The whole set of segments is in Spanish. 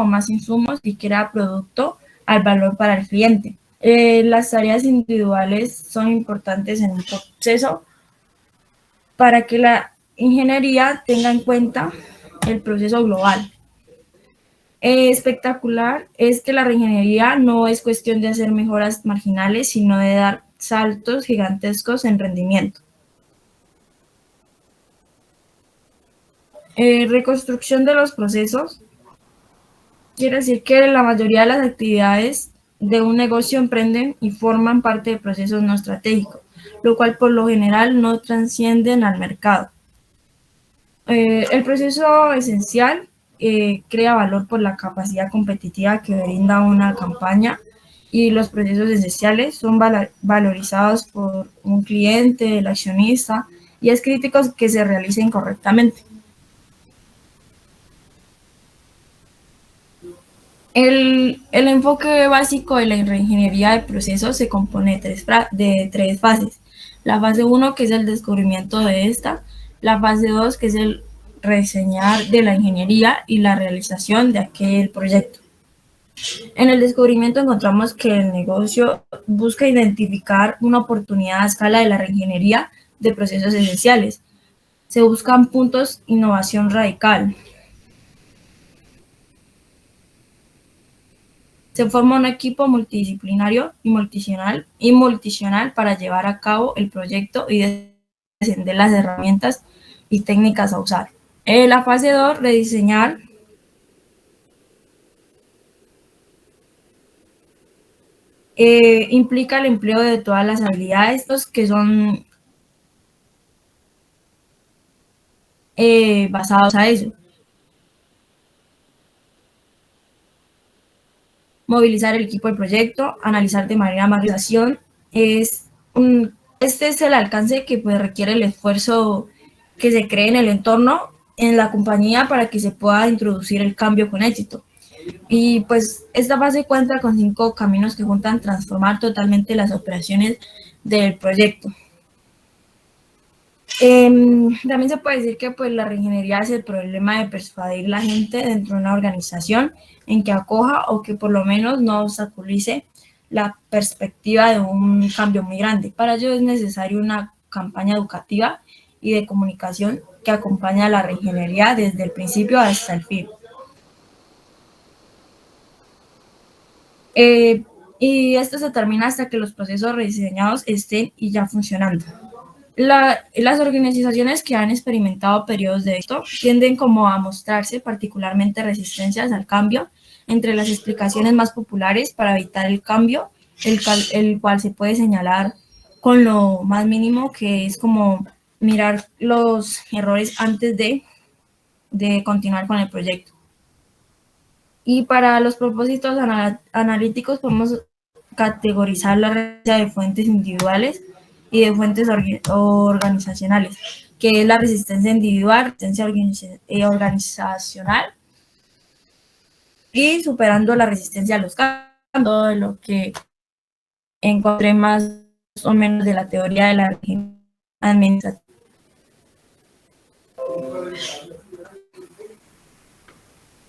o más insumos y crea producto al valor para el cliente. Las tareas individuales son importantes en un proceso para que la ingeniería tenga en cuenta el proceso global. Espectacular es que la reingeniería no es cuestión de hacer mejoras marginales, sino de dar saltos gigantescos en rendimiento. Reconstrucción de los procesos quiere decir que la mayoría de las actividades de un negocio emprenden y forman parte de procesos no estratégicos, lo cual por lo general no trascienden al mercado. El proceso esencial crea valor por la capacidad competitiva que brinda una campaña y los procesos esenciales son valorizados por un cliente, el accionista y es crítico que se realicen correctamente. El enfoque básico de la reingeniería de procesos se compone de tres fases. La fase 1, que es el descubrimiento de esta, la fase 2, que es el reseñar de la ingeniería y la realización de aquel proyecto. En el descubrimiento encontramos que el negocio busca identificar una oportunidad a escala de la reingeniería de procesos esenciales. Se buscan puntos de innovación radical. Se forma un equipo multidisciplinario y multicional para llevar a cabo el proyecto y descender las herramientas y técnicas a usar. La fase 2, rediseñar. Implica el empleo de todas las habilidades que son basados a eso. Movilizar el equipo del proyecto, analizar de manera más realización. Este es el alcance que pues, requiere el esfuerzo que se cree en el entorno, en la compañía, para que se pueda introducir el cambio con éxito. Y pues esta fase cuenta con 5 caminos que juntan transformar totalmente las operaciones del proyecto. También se puede decir que pues, la reingeniería es el problema de persuadir a la gente dentro de una organización en que acoja o que por lo menos no obstaculice la perspectiva de un cambio muy grande. Para ello es necesaria una campaña educativa y de comunicación que acompañe a la reingeniería desde el principio hasta el fin. Y esto se termina hasta que los procesos rediseñados estén y ya funcionando. Las organizaciones que han experimentado periodos de esto tienden como a mostrarse particularmente resistencias al cambio. Entre las explicaciones más populares para evitar el cambio, el cual se puede señalar con lo más mínimo, que es como mirar los errores antes de continuar con el proyecto. Y para los propósitos analíticos podemos categorizar la red de fuentes individuales y de fuentes organizacionales, que es la resistencia individual, resistencia organizacional y superando la resistencia a los cambios, todo lo que encontré más o menos de la teoría de la administración.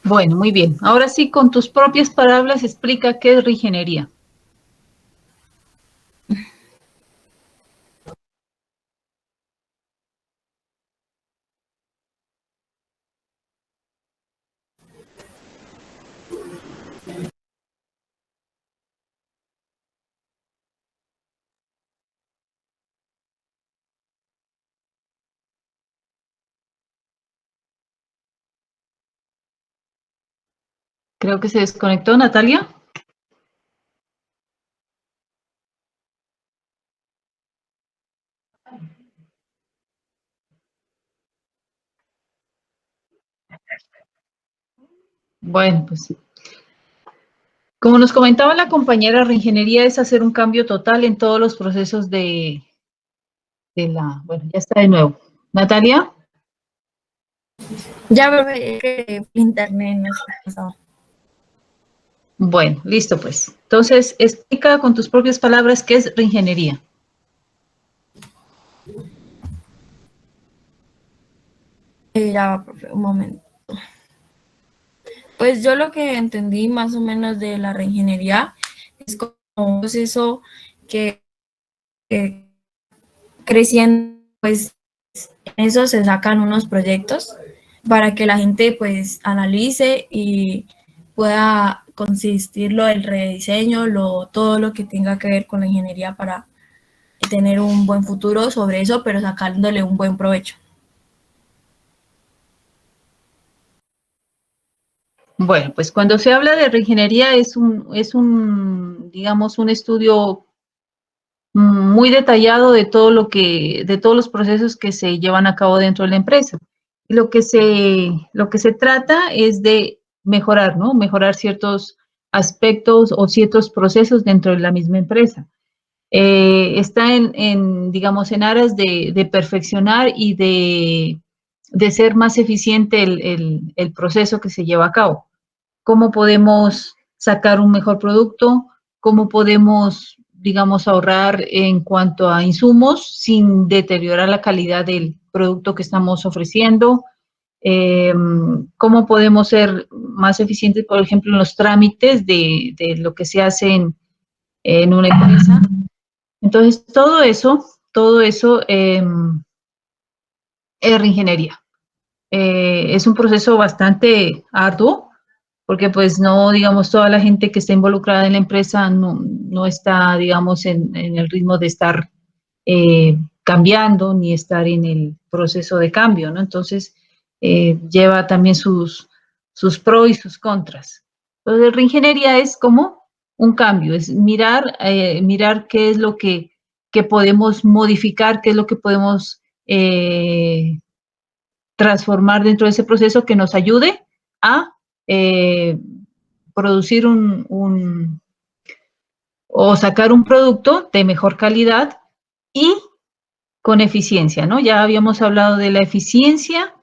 Bueno, muy bien. Ahora sí, con tus propias palabras, explica qué es reingeniería. Creo que se desconectó Natalia. Bueno, pues como nos comentaba la compañera, reingeniería es hacer un cambio total en todos los procesos de la... Bueno, ya está de nuevo. Natalia. Ya veo que internet no está pasando. Bueno, listo pues. Entonces, explica con tus propias palabras qué es reingeniería. Ya, profe, un momento. Pues yo lo que entendí más o menos de la reingeniería es como un proceso que creciendo, pues en eso se sacan unos proyectos para que la gente pues analice y pueda consistirlo el rediseño, todo lo que tenga que ver con la ingeniería para tener un buen futuro sobre eso, pero sacándole un buen provecho. Bueno, pues cuando se habla de reingeniería digamos, un estudio muy detallado de todo de todos los procesos que se llevan a cabo dentro de la empresa. Y lo que se trata es de mejorar, ¿no? Mejorar ciertos aspectos o ciertos procesos dentro de la misma empresa. Está digamos, en aras de perfeccionar y de ser más eficiente el proceso que se lleva a cabo. ¿Cómo podemos sacar un mejor producto? ¿Cómo podemos, digamos, ahorrar en cuanto a insumos sin deteriorar la calidad del producto que estamos ofreciendo? ¿Cómo podemos ser más eficientes, por ejemplo, en los trámites de lo que se hace en una empresa? Entonces, todo eso es reingeniería. Es un proceso bastante arduo porque pues no, digamos, toda la gente que está involucrada en la empresa no está, digamos, en el ritmo de estar cambiando ni estar en el proceso de cambio, ¿no? Entonces, lleva también sus pros y sus contras. Entonces, reingeniería es como un cambio, es mirar qué es lo que podemos modificar, qué es lo que podemos transformar dentro de ese proceso que nos ayude a eh, producir o sacar un producto de mejor calidad y con eficiencia, ¿no? Ya habíamos hablado de la eficiencia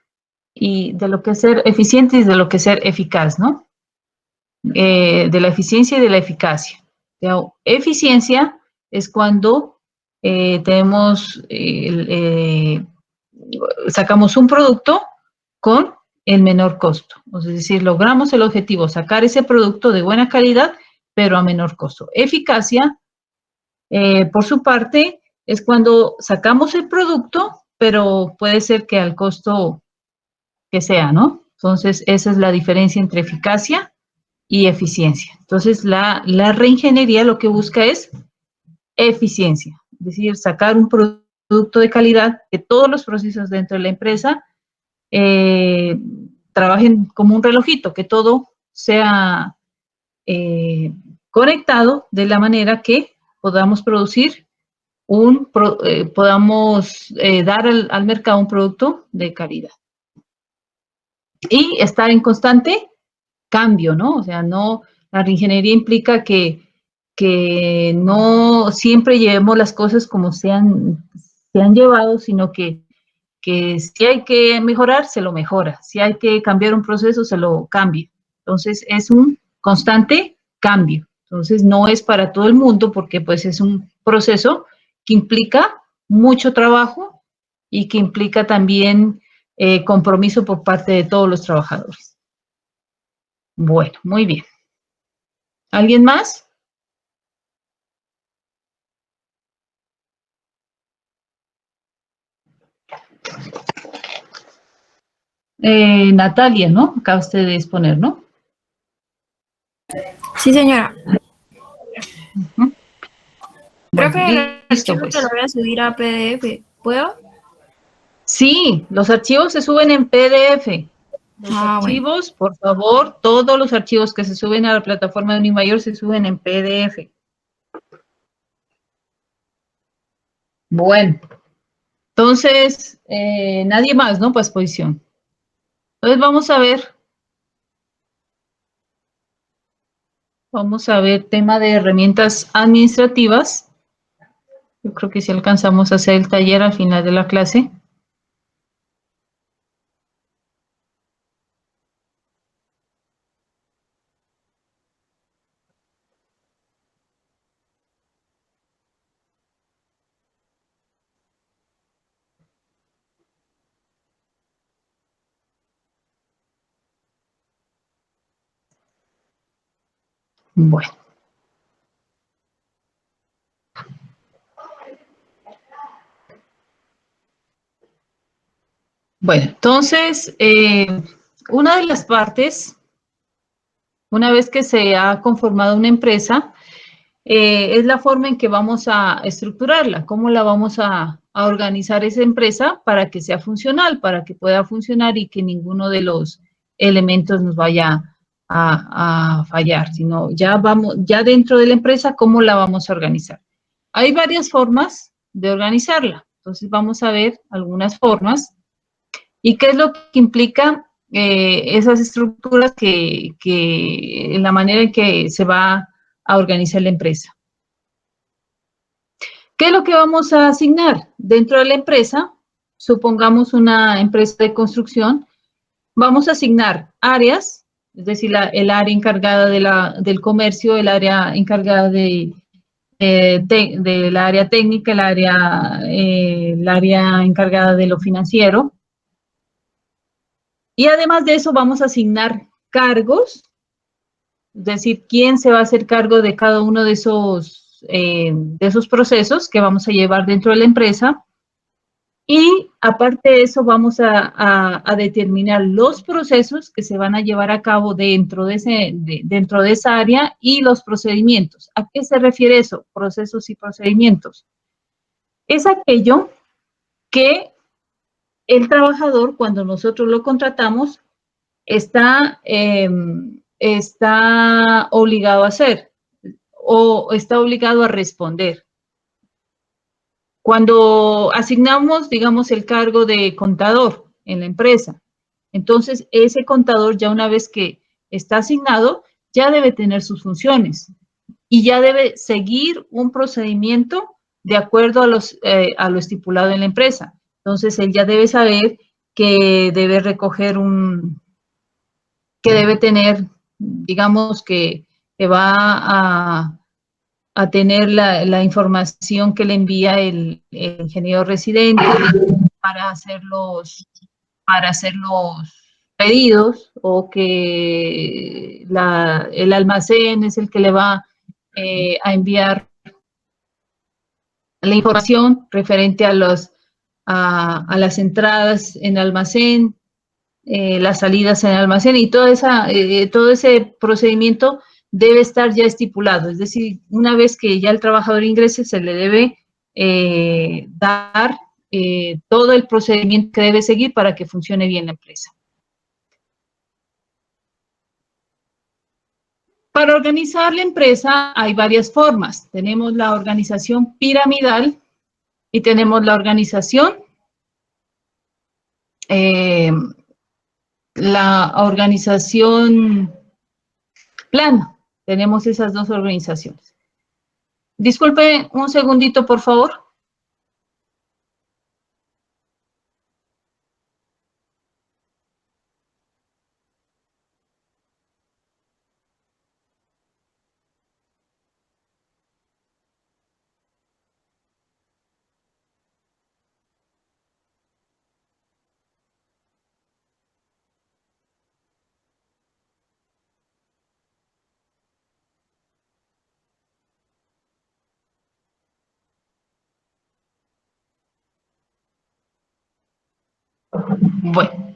y de lo que es ser eficiente y de lo que es ser eficaz, ¿no? De la eficiencia y de la eficacia. La eficiencia es cuando tenemos, sacamos un producto con el menor costo. Es decir, logramos el objetivo, sacar ese producto de buena calidad, pero a menor costo. Eficacia, por su parte, es cuando sacamos el producto, pero puede ser que al costo que sea, ¿no? Entonces, esa es la diferencia entre eficacia y eficiencia. Entonces, la reingeniería lo que busca es eficiencia, es decir, sacar un producto de calidad, que todos los procesos dentro de la empresa eh, trabajen como un relojito, que todo sea conectado de la manera que podamos producir podamos dar al mercado un producto de calidad. Y estar en constante cambio, ¿no? O sea, no, la reingeniería implica que no siempre llevemos las cosas como se han llevado, sino que si hay que mejorar, se lo mejora. Si hay que cambiar un proceso, se lo cambia. Entonces, es un constante cambio. Entonces, no es para todo el mundo porque pues es un proceso que implica mucho trabajo y que implica también compromiso por parte de todos los trabajadores. Bueno, muy bien. ¿Alguien más? Natalia, ¿no? Acaba usted de exponer, ¿no? Sí, señora. Uh-huh. Creo Bueno, que el listo, archivo te lo pues. voy a subir a PDF. ¿Puedo? Sí, los archivos se suben en PDF. Los Bueno. archivos, por favor, todos los archivos que se suben a la plataforma de Unimayor se suben en PDF. Bueno, entonces, nadie más, ¿no? Para exposición. Entonces vamos a ver tema de herramientas administrativas. Yo creo que si alcanzamos a hacer el taller al final de la clase. Bueno. Bueno, entonces, una de las partes, una vez que se ha conformado una empresa, es la forma en que vamos a estructurarla, cómo la vamos a organizar esa empresa para que sea funcional, para que pueda funcionar y que ninguno de los elementos nos vaya a fallar, sino ya dentro de la empresa, cómo la vamos a organizar. Hay varias formas de organizarla, entonces vamos a ver algunas formas. ¿Y qué es lo que implica esas estructuras la manera en que se va a organizar la empresa? ¿Qué es lo que vamos a asignar dentro de la empresa? Supongamos una empresa de construcción, vamos a asignar áreas, es decir, el área encargada del comercio, el área encargada del área técnica, el área encargada de lo financiero. Y además de eso vamos a asignar cargos, es decir, quién se va a hacer cargo de cada uno de esos procesos que vamos a llevar dentro de la empresa. Y aparte de eso, vamos a determinar los procesos que se van a llevar a cabo dentro de esa área y los procedimientos. ¿A qué se refiere eso? Procesos y procedimientos. Es aquello que el trabajador, cuando nosotros lo contratamos, está obligado a hacer o está obligado a responder. Cuando asignamos, digamos, el cargo de contador en la empresa, entonces ese contador ya una vez que está asignado, ya debe tener sus funciones y ya debe seguir un procedimiento de acuerdo a lo estipulado en la empresa. Entonces él ya debe saber que debe que debe tener, digamos, que va a tener la información que le envía el ingeniero residente para hacer los pedidos, o que el almacén es el que le va a enviar la información referente a las entradas en almacén, las salidas en el almacén, y todo ese procedimiento debe estar ya estipulado. Es decir, una vez que ya el trabajador ingrese, se le debe dar todo el procedimiento que debe seguir para que funcione bien la empresa. Para organizar la empresa hay varias formas. Tenemos la organización piramidal y tenemos la organización plana. Tenemos esas dos organizaciones. Disculpe un segundito, por favor. Bueno,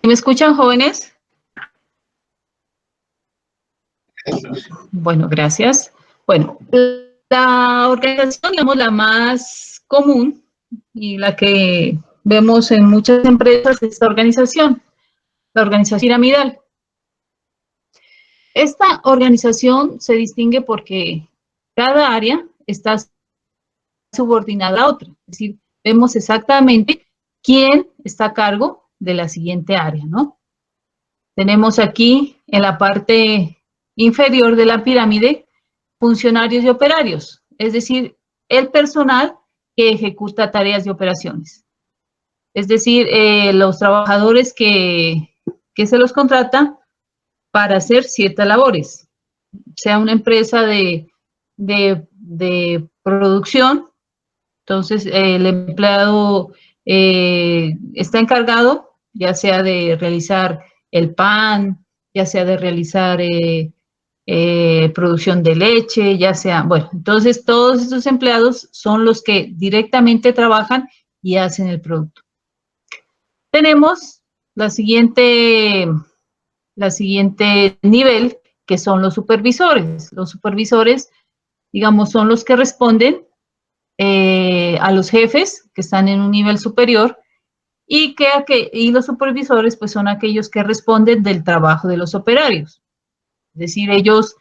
¿me escuchan, jóvenes? Bueno, gracias. Bueno, la organización, digamos, la más común y la que vemos en muchas empresas es esta organización, la organización piramidal. Esta organización se distingue porque cada área está subordinada a otra, es decir, vemos exactamente quién está a cargo de la siguiente área, ¿no? Tenemos aquí en la parte inferior de la pirámide funcionarios y operarios, es decir, el personal que ejecuta tareas de operaciones. Es decir, los trabajadores que se los contrata para hacer ciertas labores, sea una empresa de producción. Entonces, el empleado está encargado, ya sea de realizar el pan, ya sea de realizar producción de leche, ya sea, bueno, entonces todos estos empleados son los que directamente trabajan y hacen el producto. Tenemos la siguiente nivel, que son los supervisores. Los supervisores, digamos, son los que responden a los jefes que están en un nivel superior y los supervisores pues son aquellos que responden del trabajo de los operarios. Es decir, ellos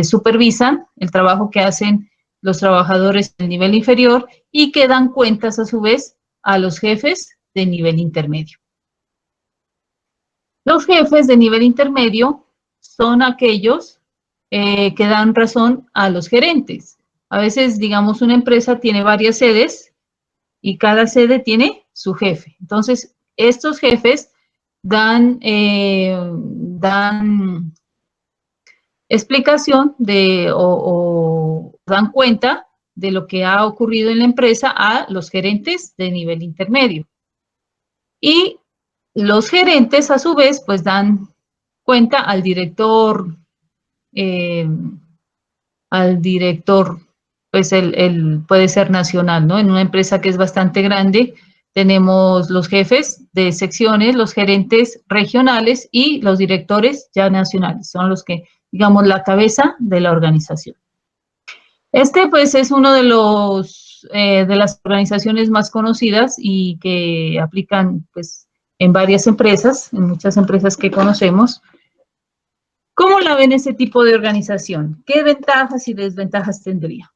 supervisan el trabajo que hacen los trabajadores del nivel inferior y que dan cuentas a su vez a los jefes de nivel intermedio. Los jefes de nivel intermedio son aquellos que dan razón a los gerentes. A veces, digamos, una empresa tiene varias sedes y cada sede tiene su jefe. Entonces, estos jefes dan explicación o dan cuenta de lo que ha ocurrido en la empresa a los gerentes de nivel intermedio. Y los gerentes, a su vez, pues dan cuenta al director, pues puede ser nacional, ¿no? En una empresa que es bastante grande, tenemos los jefes de secciones, los gerentes regionales y los directores ya nacionales, son los que, digamos, la cabeza de la organización. Pues, es uno de las organizaciones más conocidas y que aplican, pues, en varias empresas, en muchas empresas que conocemos. ¿Cómo la ven ese tipo de organización? ¿Qué ventajas y desventajas tendría?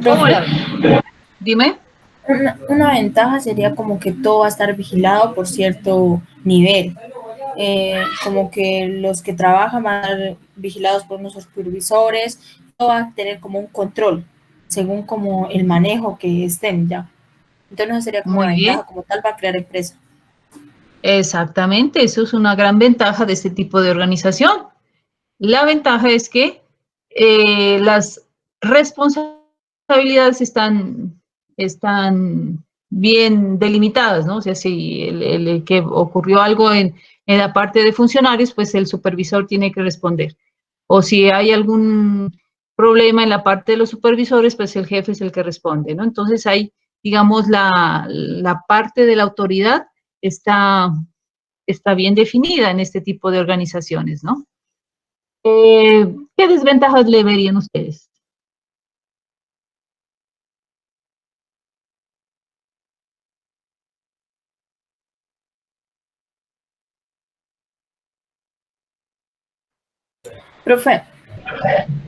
¿Cómo la ven? Dime. Una ventaja sería como que todo va a estar vigilado por cierto nivel. Como que los que trabajan van a estar vigilados por unos supervisores, todo va a tener como un control, según como el manejo que estén ya. Entonces no sería como Muy una bien. ventaja como tal para crear empresa. Exactamente, eso es una gran ventaja de este tipo de organización. La ventaja es que las responsabilidades están bien delimitadas, ¿no? O sea, si el que ocurrió algo en la parte de funcionarios, pues el supervisor tiene que responder. O si hay algún problema en la parte de los supervisores, pues el jefe es el que responde, ¿no? Entonces ahí, digamos, la parte de la autoridad está bien definida en este tipo de organizaciones, ¿no? ¿Qué desventajas le verían ustedes? Profe,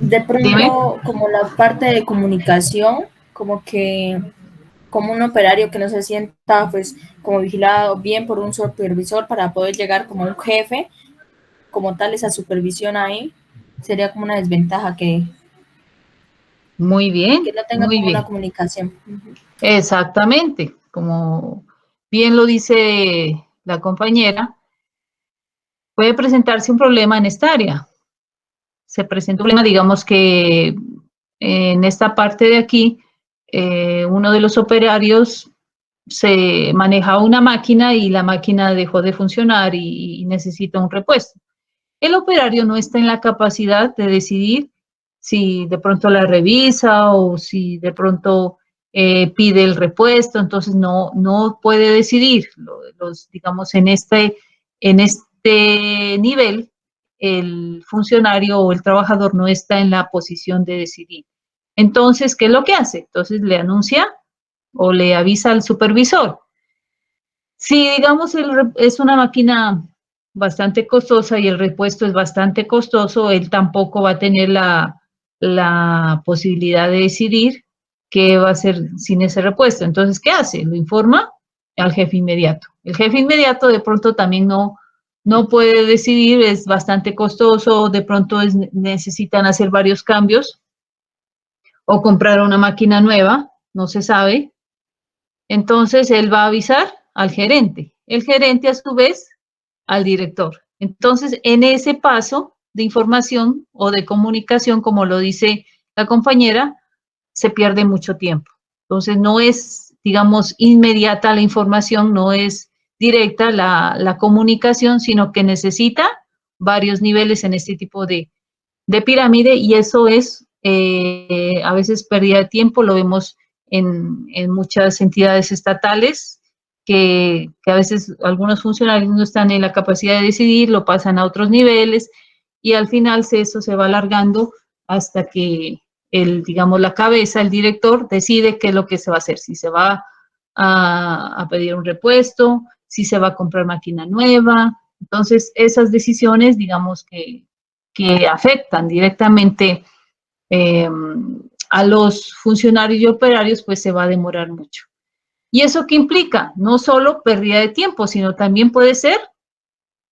de Dime. pronto como la parte de comunicación, como que como un operario que no se sienta pues como vigilado bien por un supervisor para poder llegar como un jefe, como tal esa supervisión ahí, sería como una desventaja Muy que bien, no tenga muy como una bien. comunicación. Exactamente, como bien lo dice la compañera, puede presentarse un problema en esta área. Se presenta un problema, digamos que en esta parte de aquí, uno de los operarios se manejaba una máquina y la máquina dejó de funcionar y necesita un repuesto. El operario no está en la capacidad de decidir si de pronto la revisa o si de pronto pide el repuesto, entonces no puede decidir. Digamos, en este nivel, el funcionario o el trabajador no está en la posición de decidir. Entonces, ¿qué es lo que hace? Entonces le anuncia o le avisa al supervisor. Si, digamos, es una máquina bastante costosa y el repuesto es bastante costoso, él tampoco va a tener la posibilidad de decidir qué va a hacer sin ese repuesto. Entonces, ¿qué hace? Lo informa al jefe inmediato. El jefe inmediato de pronto también no puede decidir, es bastante costoso, de pronto necesitan hacer varios cambios o comprar una máquina nueva, no se sabe. Entonces, él va a avisar al gerente. el gerente a su vez al director. Entonces, en ese paso de información o de comunicación, como lo dice la compañera, se pierde mucho tiempo. Entonces, no es, digamos, inmediata la información, no es directa la comunicación, sino que necesita varios niveles en este tipo de pirámide, y eso es a veces pérdida de tiempo. Lo vemos en muchas entidades estatales, que a veces algunos funcionarios no están en la capacidad de decidir, lo pasan a otros niveles, y al final eso se va alargando hasta que digamos, la cabeza, el director, decide qué es lo que se va a hacer, si se va a pedir un repuesto, si se va a comprar máquina nueva. Entonces, esas decisiones, digamos, que afectan directamente a los funcionarios y operarios, pues se va a demorar mucho. ¿Y eso qué implica? No solo pérdida de tiempo, sino también puede ser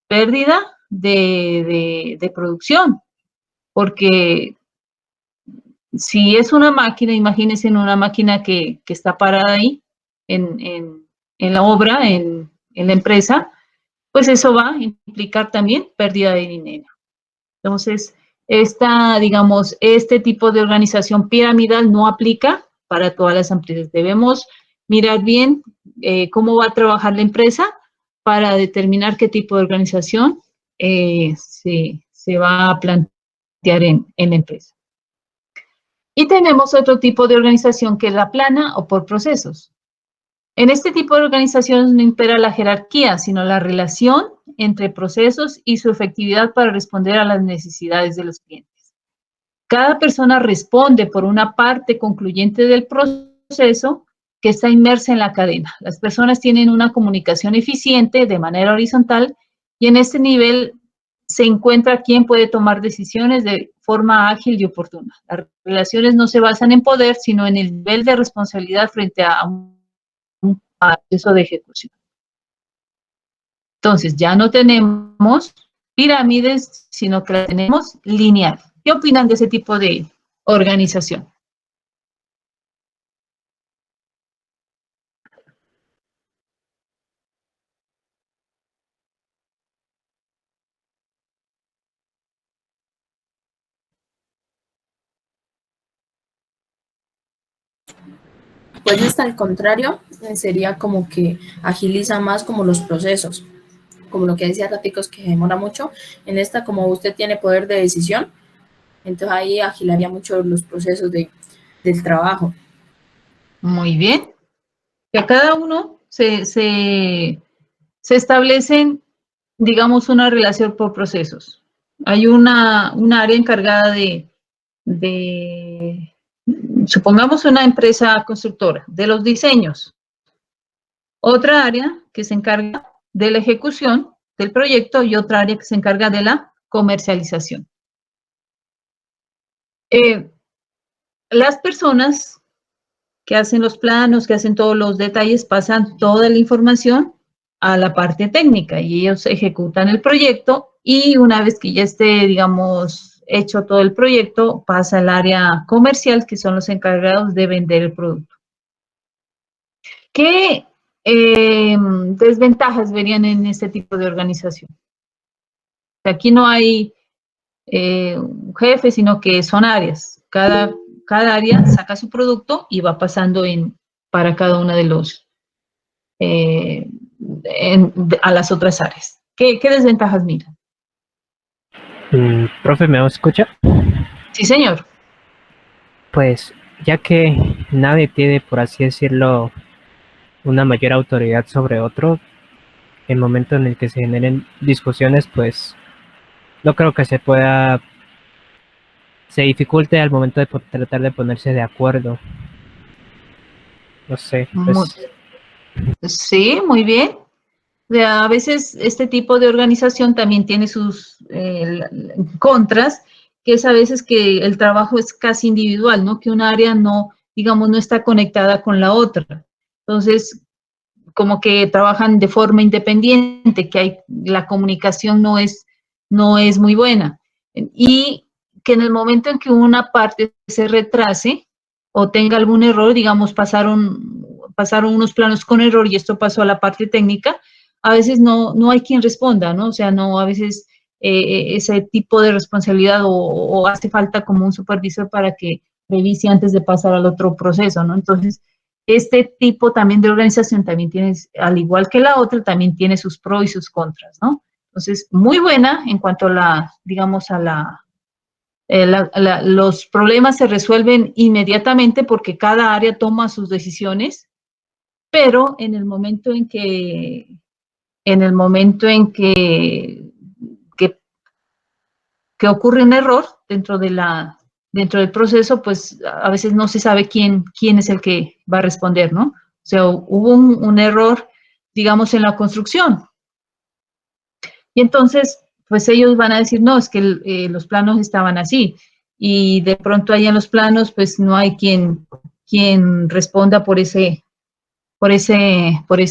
pérdida de producción, porque si es una máquina, imagínense en una máquina que está parada ahí en la obra, en la empresa, pues eso va a implicar también pérdida de dinero. Entonces, digamos, este tipo de organización piramidal no aplica para todas las empresas. Debemos mirar bien cómo va a trabajar la empresa para determinar qué tipo de organización se va a plantear en la empresa. Y tenemos otro tipo de organización que es la plana o por procesos. En este tipo de organizaciones no impera la jerarquía, sino la relación entre procesos y su efectividad para responder a las necesidades de los clientes. Cada persona responde por una parte concluyente del proceso que está inmersa en la cadena. Las personas tienen una comunicación eficiente de manera horizontal, y en este nivel se encuentra quien puede tomar decisiones de forma ágil y oportuna. Las relaciones no se basan en poder, sino en el nivel de responsabilidad frente a un proceso de ejecución. Entonces, ya no tenemos pirámides, sino que la tenemos lineal. ¿Qué opinan de ese tipo de organización? Pues esta, al contrario, sería como que agiliza más como los procesos, como lo que decía Raticos, que demora mucho. En esta, como usted tiene poder de decisión, entonces ahí agilaría mucho los procesos del trabajo. Muy bien. Que a cada uno se establecen, digamos, una relación por procesos. Hay una área encargada supongamos una empresa constructora, de los diseños. Otra área que se encarga de la ejecución del proyecto y otra área que se encarga de la comercialización. Las personas que hacen los planos, que hacen todos los detalles, pasan toda la información a la parte técnica y ellos ejecutan el proyecto, y una vez que ya esté, digamos, hecho todo el proyecto, pasa al área comercial, que son los encargados de vender el producto. ¿Qué desventajas verían en este tipo de organización? Aquí no hay un jefe, sino que son áreas. Cada área saca su producto y va pasando para cada una de los a las otras áreas. ¿Qué desventajas miran? Profe, ¿me escucha? Sí, señor. Pues ya que nadie tiene, por así decirlo, una mayor autoridad sobre otro, el momento en el que se generen discusiones, pues no creo que se dificulte al momento de tratar de ponerse de acuerdo. No sé, pues... Sí, muy bien. A veces este tipo de organización también tiene sus contras, que es a veces que el trabajo es casi individual, ¿no? Que un área no, digamos, no está conectada con la otra. Entonces, como que trabajan de forma independiente, que la comunicación no es muy buena. Y que en el momento en que una parte se retrase o tenga algún error, digamos, pasaron unos planos con error y esto pasó a la parte técnica, a veces no hay quien responda, ¿no? O sea, no, a veces ese tipo de responsabilidad o hace falta como un supervisor para que revise antes de pasar al otro proceso, ¿no? Entonces, este tipo también de organización también tiene, al igual que la otra, también tiene sus pros y sus contras, ¿no? Entonces, muy buena en cuanto a la, digamos, a los problemas se resuelven inmediatamente porque cada área toma sus decisiones, pero en el momento en que ocurre un error dentro del proceso, pues a veces no se sabe quién es el que va a responder, ¿no? O sea, hubo un error, digamos, en la construcción. Y entonces, pues ellos van a decir, no, es que los planos estaban así. Y de pronto ahí en los planos, pues no hay quien responda por ese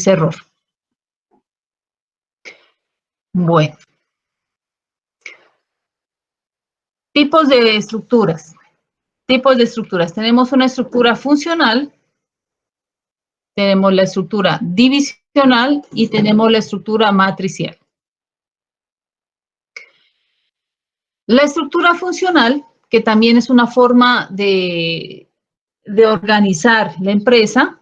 error. Bueno. Tipos de estructuras. Tenemos una estructura funcional, tenemos la estructura divisional y tenemos la estructura matricial. La estructura funcional, que también es una forma de organizar la empresa,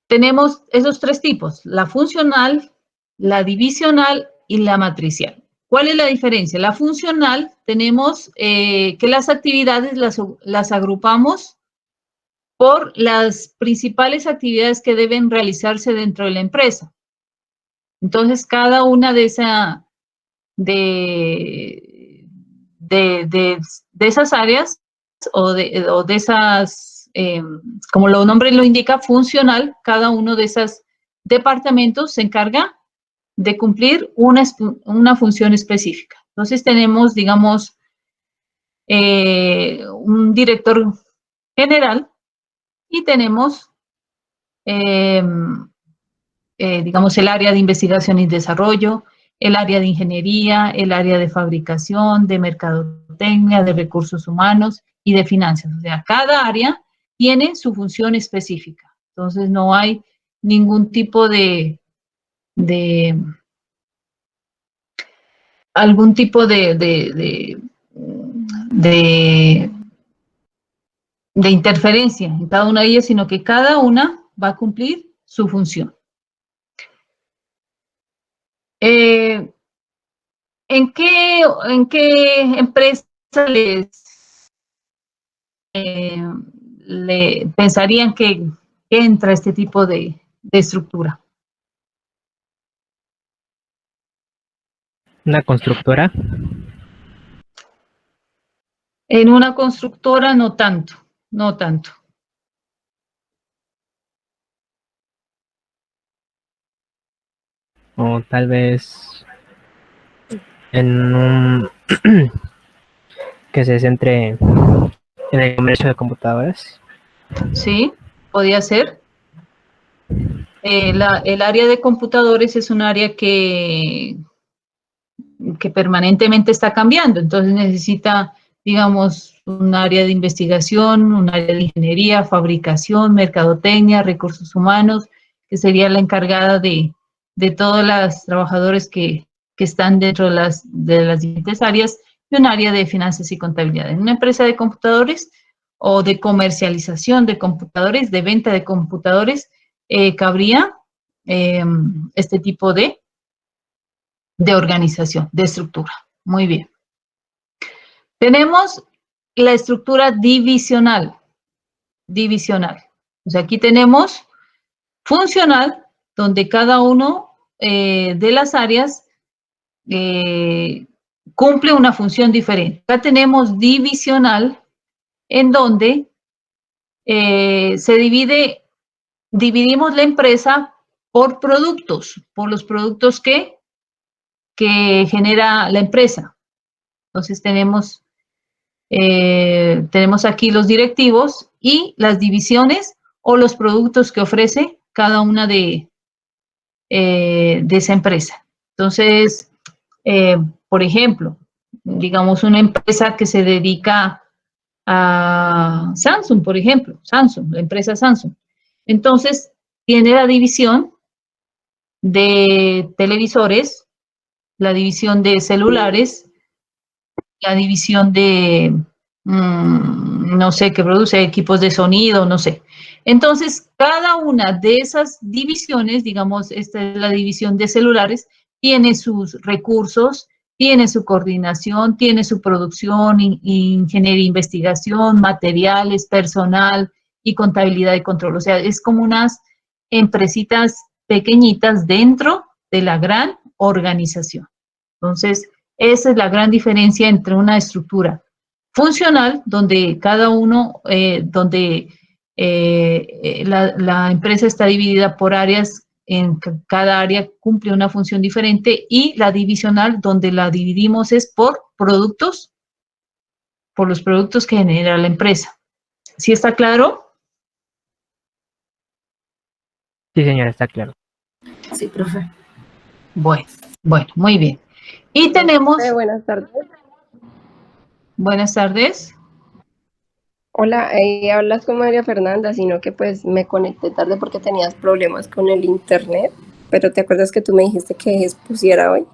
tenemos esos tres tipos, la funcional, la divisional y la matricial. ¿Cuál es la diferencia? La funcional tenemos que las actividades las agrupamos por las principales actividades que deben realizarse dentro de la empresa. Entonces, cada una de esas áreas o de esas, como el nombre lo indica, funcional, cada uno de esos departamentos se encarga de cumplir una función específica. Entonces, tenemos, digamos, un director general y tenemos, digamos, el área de investigación y desarrollo, el área de ingeniería, el área de fabricación, de mercadotecnia, de recursos humanos y de finanzas. O sea, cada área tiene su función específica. Entonces, no hay ningún tipo algún tipo de interferencia en cada una de ellas, sino que cada una va a cumplir su función. ¿En qué empresa le pensarían que entra este tipo de estructura? ¿Una constructora? En una constructora no tanto, no tanto. O tal vez en un que se centre en el comercio de computadoras. Sí, podía ser. El área de computadores es un área que permanentemente está cambiando, entonces necesita, digamos, un área de investigación, un área de ingeniería, fabricación, mercadotecnia, recursos humanos, que sería la encargada de todos los trabajadores que están dentro de las diferentes áreas, y un área de finanzas y contabilidad. En una empresa de computadores o de comercialización de computadores, de venta de computadores, cabría este tipo de organización, de estructura. Muy bien. Tenemos la estructura divisional. O sea, aquí tenemos funcional, donde cada uno de las áreas cumple una función diferente. Acá tenemos divisional, en donde dividimos la empresa por productos, por los productos que genera la empresa. Entonces tenemos aquí los directivos y las divisiones o los productos que ofrece cada una de esa empresa. Entonces, por ejemplo, digamos una empresa que se dedica a Samsung, por ejemplo, la empresa Samsung. Entonces, tiene la división de televisores, la división de celulares, la división de, no sé, que produce equipos de sonido, no sé. Entonces, cada una de esas divisiones, digamos, esta es la división de celulares, tiene sus recursos, tiene su coordinación, tiene su producción, ingeniería, investigación, materiales, personal y contabilidad y control. O sea, es como unas empresitas pequeñitas dentro de la gran organización. Entonces, esa es la gran diferencia entre una estructura funcional, donde cada uno, la empresa está dividida por áreas, en cada área cumple una función diferente, y la divisional, donde la dividimos es por productos, por los productos que genera la empresa. ¿Sí está claro? Sí, señora, está claro. Sí, profe. Bueno, muy bien. Y tenemos, Buenas tardes. buenas tardes. Hola, hablas con María Fernanda, sino que pues me conecté tarde porque tenías problemas con el internet, pero ¿te acuerdas que tú me dijiste que expusiera hoy?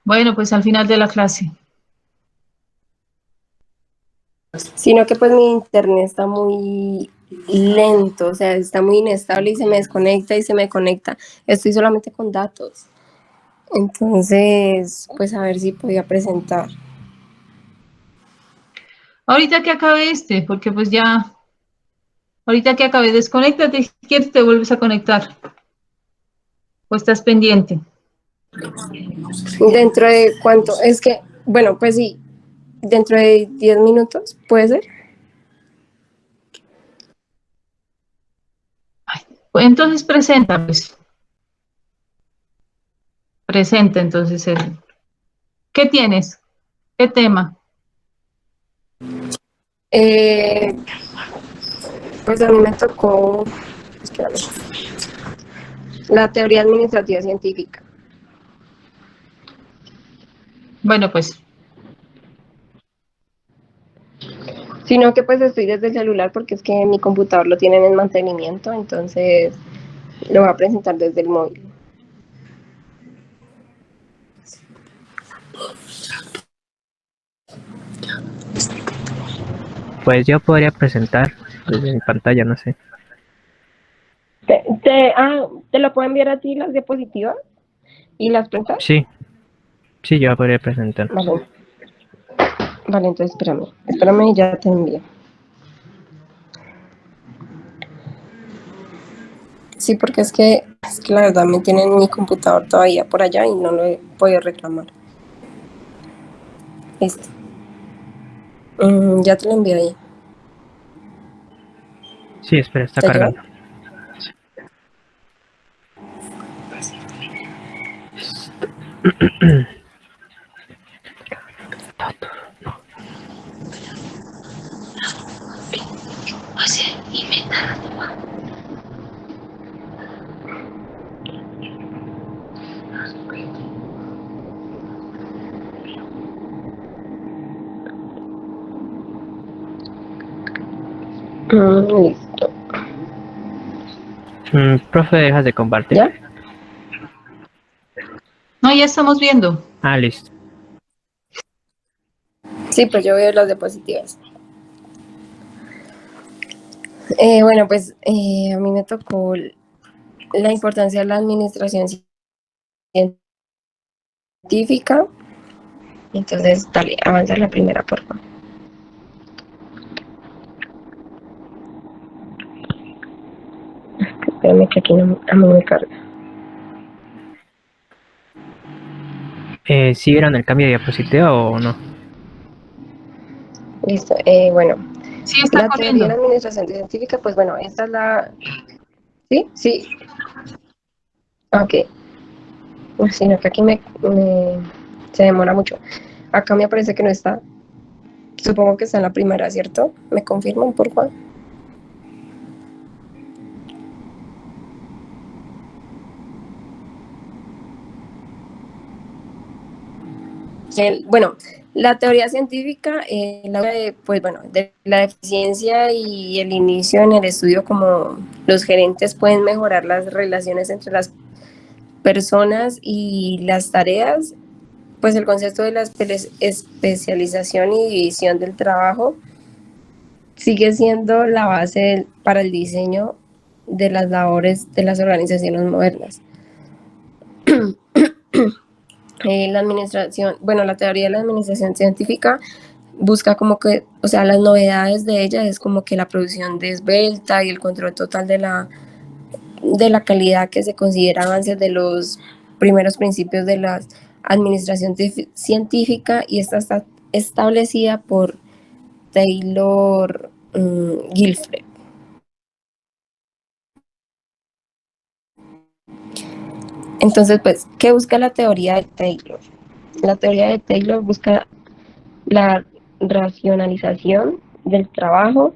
Bueno, pues al final de la clase. Sino que pues mi internet está muy lento, o sea, está muy inestable y se me desconecta y se me conecta. Estoy solamente con datos. Entonces, pues a ver si podía presentar. Ahorita que acabe porque pues ya, ahorita que acabe, desconéctate, si quieres te vuelves a conectar, o estás pendiente. ¿Dentro de cuánto? Es que, bueno, pues sí, dentro de 10 minutos, ¿puede ser? Pues entonces presenta, pues, presenta entonces ¿qué tienes? ¿Qué tema? Eh, pues a mí me tocó, espérame, la teoría administrativa científica. Bueno, pues, Sino que pues estoy desde el celular porque es que mi computador lo tienen en mantenimiento, entonces lo voy a presentar desde el móvil. Pues yo podría presentar desde mi pantalla, no sé. ¿Te lo puedo enviar a ti las diapositivas y las presentas? Sí, sí, yo podría presentar. Vale. Vale, entonces espérame y ya te envío. Sí, porque es que la verdad me tienen mi computador todavía por allá y no lo he podido reclamar. Listo. Ya te lo envié ahí. Sí, espera, está ¿Te llegó? cargando. Listo. Profe, ¿dejas de compartir? ¿Ya? no, ya estamos viendo. Ah, listo. Sí, pues yo veo las diapositivas. Bueno, pues a mí me tocó la importancia de la administración científica. Entonces, dale, avanza la primera, por favor. Espérame que aquí no, a mí me carga. ¿Sí vieron el cambio de diapositiva o no? Listo. Bueno, Sí, está la teoría de la corriendo. administración científica, pues bueno, esta es la... ¿Sí? Sí. Ok. Sino que aquí se demora mucho. Acá me parece que no está. Supongo que está en la primera, ¿cierto? ¿Me confirman, por favor? Bueno, la teoría científica, pues bueno, de la eficiencia y el inicio en el estudio, como los gerentes pueden mejorar las relaciones entre las personas y las tareas, pues el concepto de la especialización y división del trabajo sigue siendo la base para el diseño de las labores de las organizaciones modernas. La administración, bueno, la teoría de la administración científica busca como que, o sea, las novedades de ella es como que la producción de esbelta y el control total de la calidad, que se considera avances de los primeros principios de la administración científica, y esta está establecida por Taylor Gilfred. Entonces, pues, ¿qué busca la teoría de Taylor? La teoría de Taylor busca la racionalización del trabajo,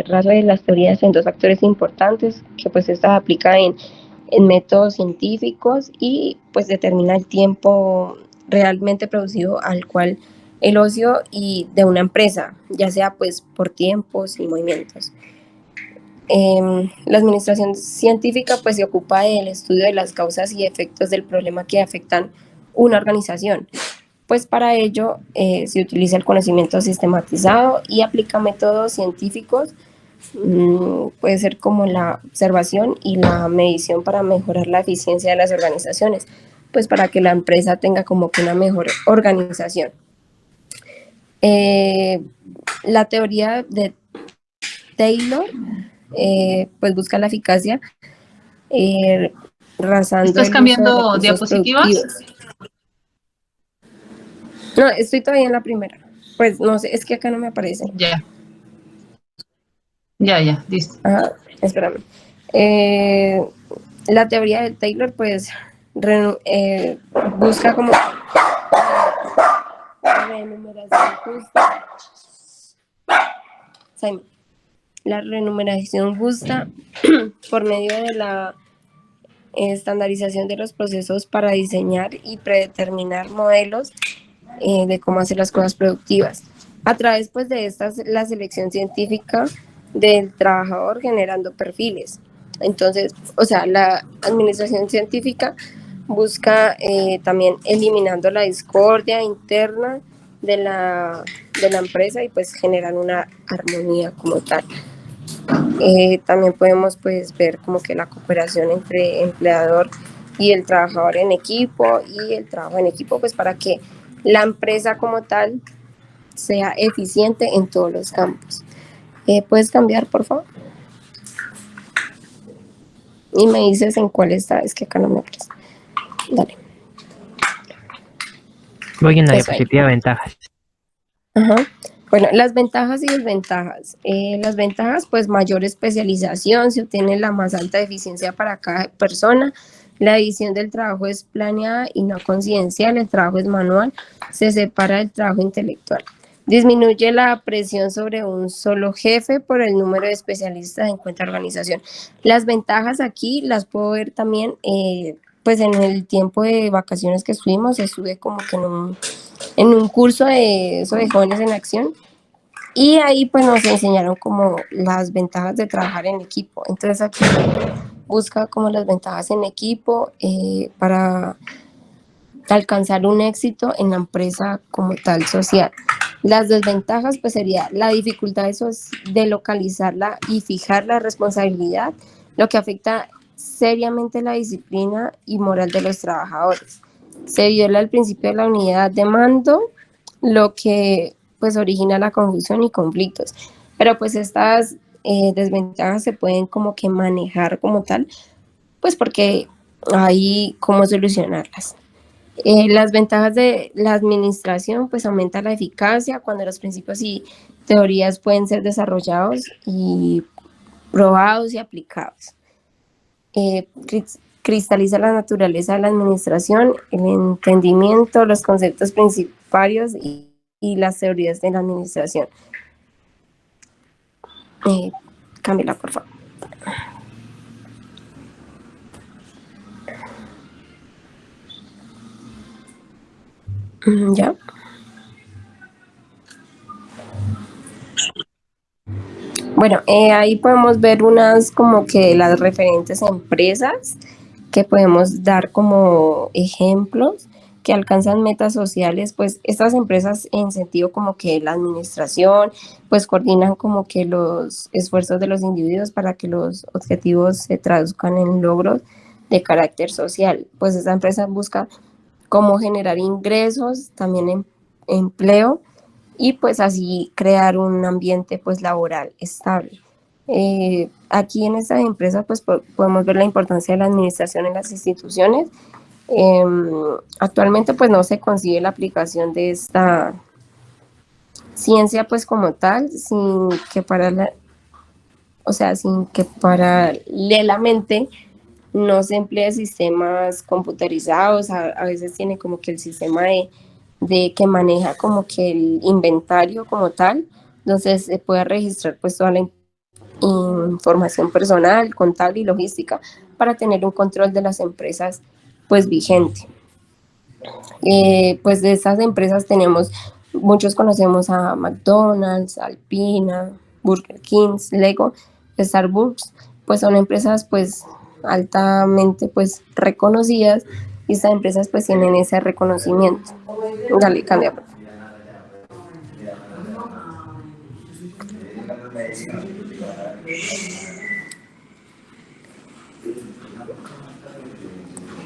raso de las teorías en dos factores importantes, que pues esta aplica en métodos científicos y pues determina el tiempo realmente producido al cual el ocio y de una empresa, ya sea pues por tiempos y movimientos. La administración científica pues se ocupa del estudio de las causas y efectos del problema que afectan una organización. Pues para ello se utiliza el conocimiento sistematizado y aplica métodos científicos, puede ser como la observación y la medición, para mejorar la eficiencia de las organizaciones, pues para que la empresa tenga como que una mejor organización. La teoría de Taylor pues busca la eficacia, rasando ¿Estás el uso de cambiando recursos diapositivas? productivos. No, estoy todavía en la primera. Pues no sé, es que acá no me aparece. Ya. Ya, listo. Ajá, espérame. La teoría de Taylor, pues, busca como renumeración justa. Simon. La renumeración justa por medio de la estandarización de los procesos para diseñar y predeterminar modelos de cómo hacer las cosas productivas. A través pues de estas, la selección científica del trabajador, generando perfiles. Entonces, o sea, la administración científica busca también eliminando la discordia interna de la empresa, y pues generar una armonía como tal. También podemos pues ver como que la cooperación entre empleador y el trabajador en equipo, y el trabajo en equipo pues para que la empresa como tal sea eficiente en todos los campos. ¿Puedes cambiar, por favor? Y me dices en cuál está, es que acá no me aparece. Dale. Voy en la Eso ahí. diapositiva ventajas. Ajá. Bueno, las ventajas y desventajas. Las ventajas, pues mayor especialización, se obtiene la más alta eficiencia para cada persona. La división del trabajo es planeada y no coincidencial, el trabajo es manual, se separa del trabajo intelectual. Disminuye la presión sobre un solo jefe por el número de especialistas en cuenta organización. Las ventajas aquí las puedo ver también, pues en el tiempo de vacaciones que estuvimos, estuve como que en un curso de eso de jóvenes en acción, y ahí pues nos enseñaron como las ventajas de trabajar en equipo. Entonces aquí busca como las ventajas en equipo para alcanzar un éxito en la empresa como tal social. Las desventajas pues sería la dificultad de localizarla y fijar la responsabilidad, lo que afecta seriamente la disciplina y moral de los trabajadores. Se viola el principio de la unidad de mando, lo que pues origina la confusión y conflictos. Pero pues estas desventajas se pueden como que manejar como tal, pues porque hay cómo solucionarlas. Las ventajas de la administración, pues aumenta la eficacia cuando los principios y teorías pueden ser desarrollados y probados y aplicados. Cristaliza la naturaleza de la administración, el entendimiento, los conceptos principales y las teorías de la administración. Camila, por favor. Ya. Bueno, ahí podemos ver unas como que las referentes empresas que podemos dar como ejemplos que alcanzan metas sociales, pues estas empresas en sentido como que la administración, pues coordinan como que los esfuerzos de los individuos para que los objetivos se traduzcan en logros de carácter social. Pues esta empresa busca cómo generar ingresos, también empleo y pues así crear un ambiente pues laboral estable. Aquí en esta empresa pues podemos ver la importancia de la administración en las instituciones. Actualmente pues no se consigue la aplicación de esta ciencia pues como tal, sin que sin que paralelamente no se emplee sistemas computarizados, a veces tiene como que el sistema de que maneja como que el inventario como tal, entonces se puede registrar pues toda la información personal, contable y logística para tener un control de las empresas pues vigente. Pues de estas empresas tenemos, muchos conocemos a McDonald's, Alpina, Burger King, Lego, Starbucks, pues son empresas pues altamente pues reconocidas y estas empresas pues tienen ese reconocimiento. Dale, cambia.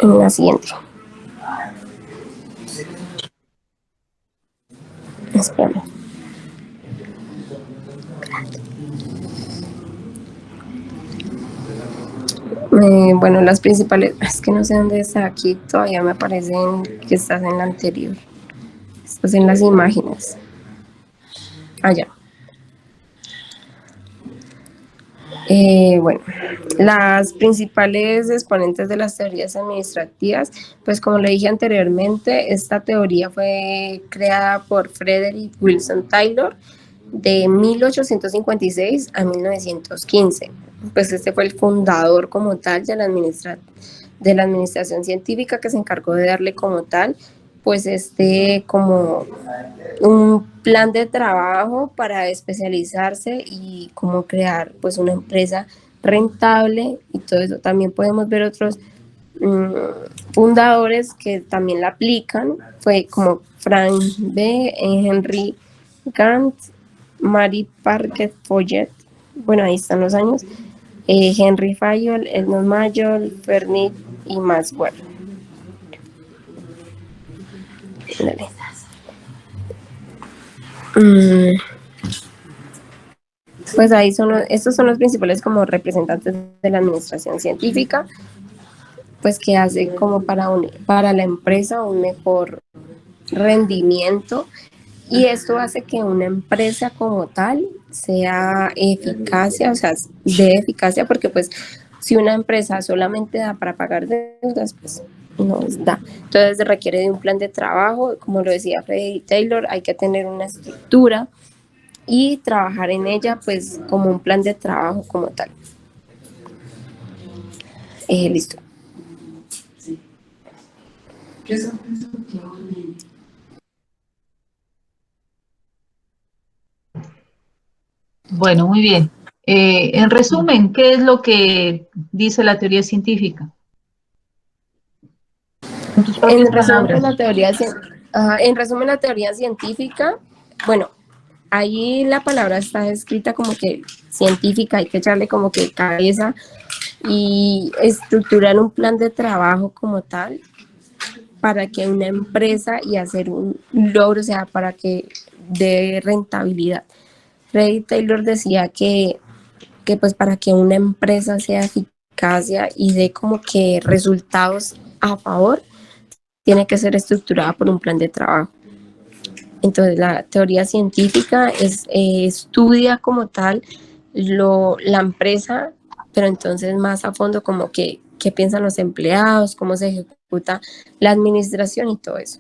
En la siguiente. Espérame. Bueno, las principales, es que no sé dónde está aquí, todavía me parecen que estás en la anterior. Estás en las imágenes. Allá. Bueno, las principales exponentes de las teorías administrativas, pues como le dije anteriormente, esta teoría fue creada por Frederick Wilson Taylor de 1856 a 1915. Pues este fue el fundador como tal de de la administración científica que se encargó de darle como tal, pues como un plan de trabajo para especializarse y cómo crear pues una empresa rentable y todo eso. También podemos ver otros fundadores que también la aplican, fue como Frank B., Henry Grant, Mary Parker Follett, bueno, ahí están los años, Henry Fayol, Edmund Mayol, Fermi y Maxwell. Dale. Pues ahí estos son los principales como representantes de la administración científica, pues que hace como para la empresa un mejor rendimiento y esto hace que una empresa como tal sea eficacia, o sea, de eficacia porque pues si una empresa solamente da para pagar deudas, pues no da. Entonces requiere de un plan de trabajo, como lo decía Freddy Taylor, hay que tener una estructura y trabajar en ella pues como un plan de trabajo como tal. Listo. Bueno, muy bien. En resumen, ¿qué es lo que dice la teoría científica? En tus propias palabras. En resumen, la teoría científica, bueno, ahí la palabra está escrita como que científica, hay que echarle como que cabeza y estructurar un plan de trabajo como tal para que una empresa y hacer un logro, o sea, para que dé rentabilidad. Freddy Taylor decía que pues para que una empresa sea eficacia y dé como que resultados a favor, tiene que ser estructurada por un plan de trabajo. Entonces la teoría científica estudia como tal la empresa, pero entonces más a fondo como que qué piensan los empleados, cómo se ejecuta la administración y todo eso.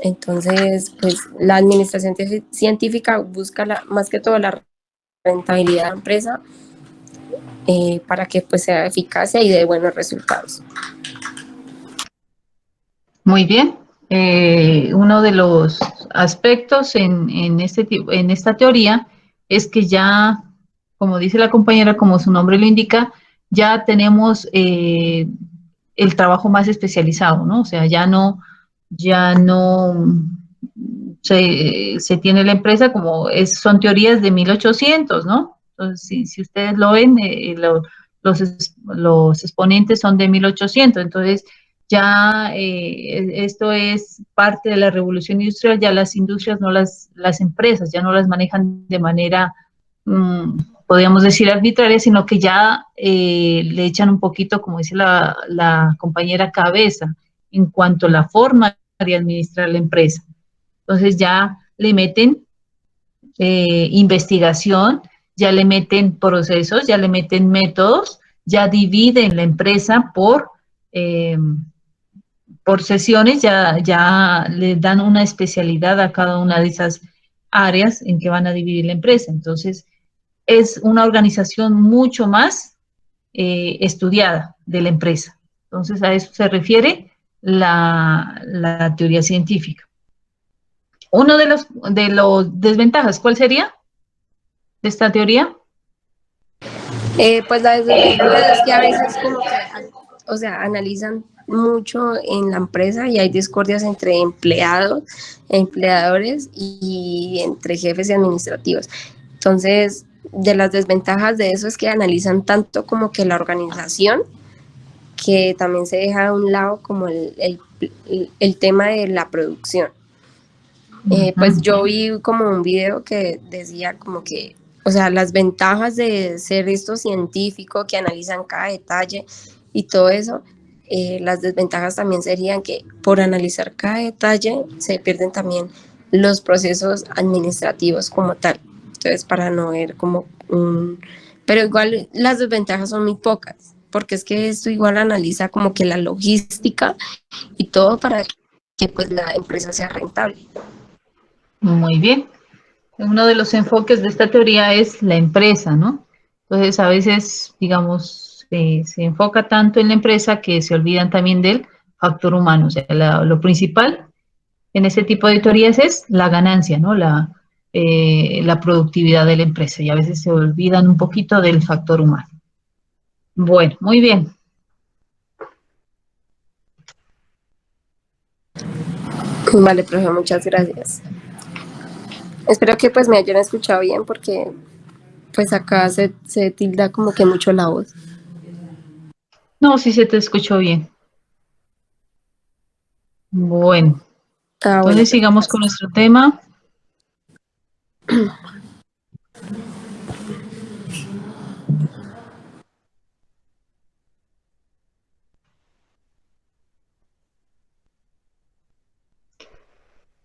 Entonces, pues la administración científica busca más que todo la rentabilidad de la empresa para que pues sea eficacia y dé buenos resultados. Muy bien. uno de los aspectos en esta teoría es que ya, como dice la compañera, como su nombre lo indica, ya tenemos el trabajo más especializado, ¿no? O sea, ya no se tiene la empresa como son teorías de 1800, ¿no? Entonces, si ustedes lo ven, los exponentes son de 1800, entonces ya esto es parte de la revolución industrial, ya las industrias, no las empresas, ya no las manejan de manera, podríamos decir, arbitraria, sino que ya le echan un poquito, como dice la compañera, cabeza en cuanto a la forma de administrar la empresa. Entonces ya le meten investigación, ya le meten procesos, ya le meten métodos, ya dividen la empresa por sesiones, ya le dan una especialidad a cada una de esas áreas en que van a dividir la empresa. Entonces, es una organización mucho más estudiada de la empresa. Entonces, a eso se refiere la teoría científica. Uno de los desventajas, ¿cuál sería de esta teoría? Pues la desventaja es que a veces como que, o sea, analizan mucho en la empresa y hay discordias entre empleados, empleadores y entre jefes y administrativos. Entonces, de las desventajas de eso es que analizan tanto como que la organización, que también se deja a un lado como el tema de la producción. Pues yo vi como un video que decía como que, o sea, las ventajas de ser esto científico que analizan cada detalle y todo eso, las desventajas también serían que por analizar cada detalle se pierden también los procesos administrativos como tal. Entonces, para no ver como un... Pero igual las desventajas son muy pocas, porque es que esto igual analiza como que la logística y todo para que pues la empresa sea rentable. Muy bien. Uno de los enfoques de esta teoría es la empresa, ¿no? Entonces, a veces, digamos, se enfoca tanto en la empresa que se olvidan también del factor humano. O sea, lo principal en ese tipo de teorías es la ganancia, ¿no? La productividad de la empresa. Y a veces se olvidan un poquito del factor humano. Bueno, muy bien. Vale, profe, muchas gracias. Espero que pues me hayan escuchado bien porque pues acá se tilda como que mucho la voz. No, sí se te escuchó bien. Bueno, Bueno, entonces sigamos con nuestro tema.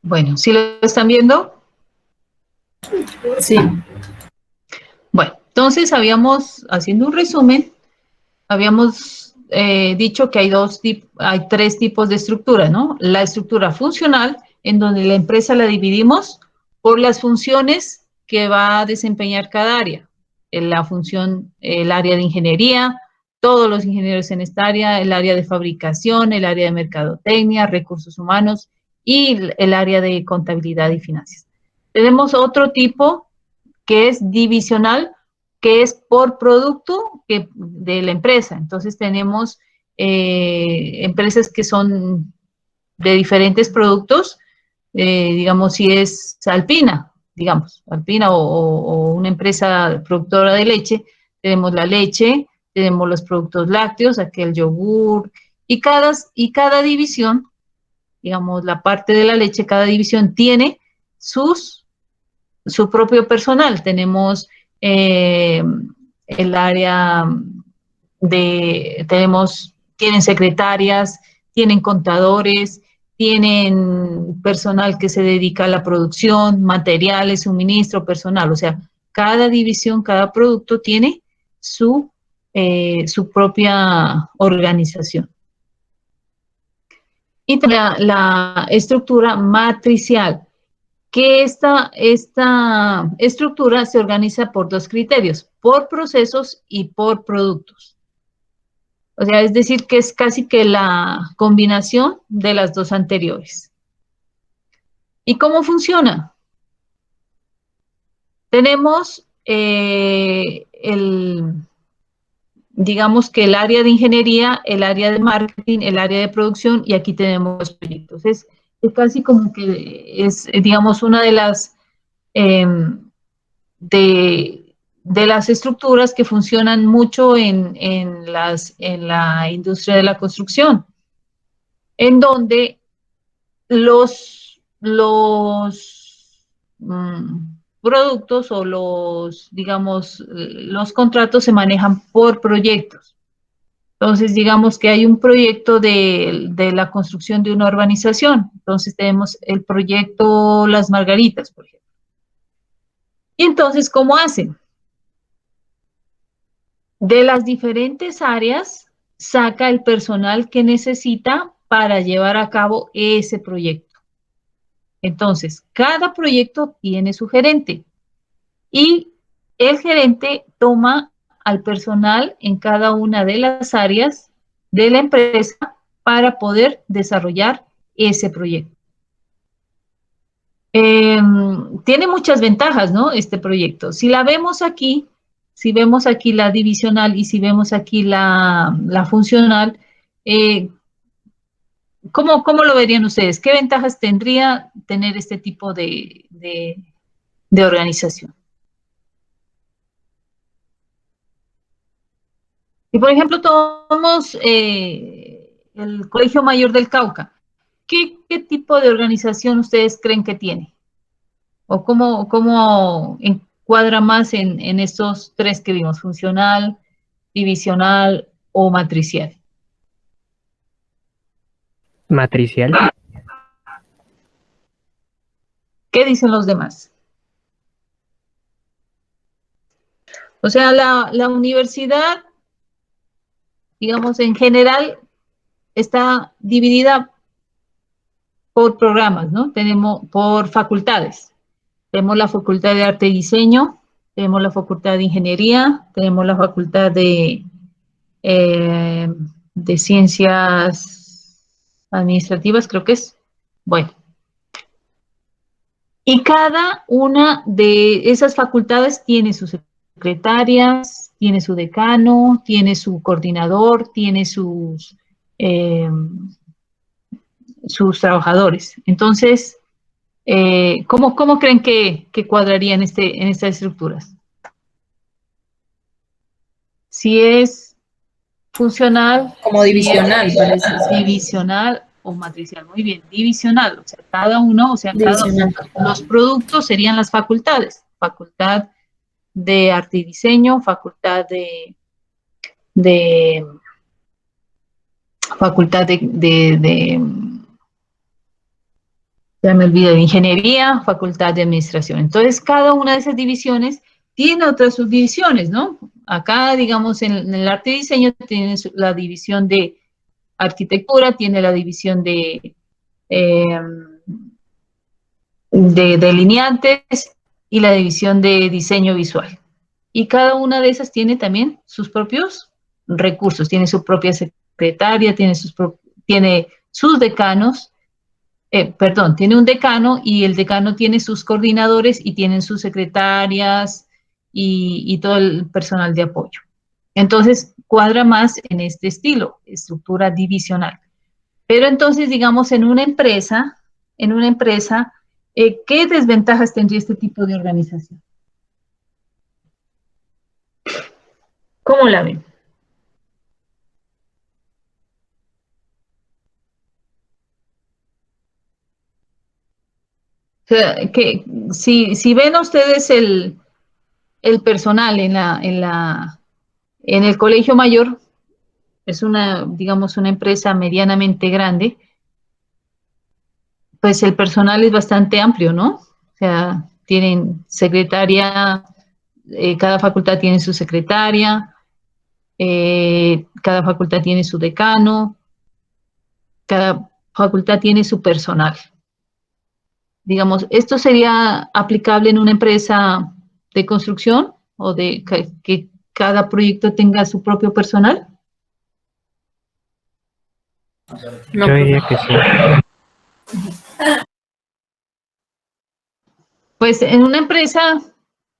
Bueno, ¿sí lo están viendo? Sí. Bueno, entonces haciendo un resumen, habíamos dicho que hay tres tipos de estructura, ¿no? La estructura funcional, en donde la empresa la dividimos por las funciones que va a desempeñar cada área. La función, el área de ingeniería, todos los ingenieros en esta área, el área de fabricación, el área de mercadotecnia, recursos humanos y el área de contabilidad y finanzas. Tenemos otro tipo que es divisional, que es por producto de la empresa. Entonces tenemos empresas que son de diferentes productos, digamos si es Alpina, digamos, Alpina o una empresa productora de leche, tenemos la leche, tenemos los productos lácteos, aquel yogur, y cada división, digamos, la parte de la leche, cada división tiene su propio personal. Tenemos el área tienen secretarias, tienen contadores, tienen personal que se dedica a la producción, materiales, suministro, personal. O sea, cada división, cada producto tiene su propia organización. Y la estructura matricial, que esta estructura se organiza por dos criterios, por procesos y por productos. O sea, es decir, que es casi que la combinación de las dos anteriores. ¿Y cómo funciona? Tenemos digamos que el área de ingeniería, el área de marketing, el área de producción, y aquí tenemos los proyectos. Es casi como que es, digamos, una de las de las estructuras que funcionan mucho en la industria de la construcción, en donde productos o digamos, los contratos se manejan por proyectos. Entonces, digamos que hay un proyecto de la construcción de una urbanización. Entonces, tenemos el proyecto Las Margaritas, por ejemplo. Y entonces, ¿cómo hacen? De las diferentes áreas, saca el personal que necesita para llevar a cabo ese proyecto. Entonces, cada proyecto tiene su gerente y el gerente toma al personal en cada una de las áreas de la empresa para poder desarrollar ese proyecto. Tiene muchas ventajas, ¿no? Este proyecto. Si vemos aquí la divisional y si vemos aquí la funcional, ¿cómo lo verían ustedes? ¿Qué ventajas tendría tener este tipo de organización? Y por ejemplo, tomamos el Colegio Mayor del Cauca. ¿Qué tipo de organización ustedes creen que tiene? ¿O cómo encuadra más en estos tres que vimos? Funcional, divisional o matricial. Matricial. ¿Qué dicen los demás? O sea, la universidad, digamos, en general, está dividida por programas, ¿no? Tenemos por facultades. Tenemos la Facultad de Arte y Diseño, tenemos la Facultad de Ingeniería, tenemos la Facultad de Ciencias Administrativas, creo que es. Bueno. Y cada una de esas facultades tiene sus secretarias, tiene su decano, tiene su coordinador, tiene sus trabajadores. Entonces, ¿cómo creen que cuadraría en estas estructuras? Si es funcional, Como divisional, parece. divisional o matricial. Muy bien, divisional. O sea, cada uno, o sea, Divisional. los productos serían las facultades. Facultad de Arte y Diseño, facultad facultad ya me olvidé, de Ingeniería, Facultad de Administración. Entonces, cada una de esas divisiones tiene otras subdivisiones, ¿no? Acá, digamos, en el arte y diseño tiene la división de arquitectura, tiene la división de delineantes y la división de diseño visual. Y cada una de esas tiene también sus propios recursos, tiene su propia secretaria, tiene sus decanos, tiene un decano y el decano tiene sus coordinadores y tienen sus secretarias y todo el personal de apoyo. Entonces, cuadra más en este estilo, estructura divisional. Pero entonces, digamos, en una empresa, ¿qué desventajas tendría este tipo de organización? ¿Cómo la ven? O sea, que si ven ustedes el personal en el colegio mayor, es digamos, una empresa medianamente grande, pues el personal es bastante amplio, ¿no? O sea, tienen secretaria, cada facultad tiene su secretaria, cada facultad tiene su decano, cada facultad tiene su personal. Digamos, ¿esto sería aplicable en una empresa de construcción o de que cada proyecto tenga su propio personal? No, Yo diría que sí. Pues en una empresa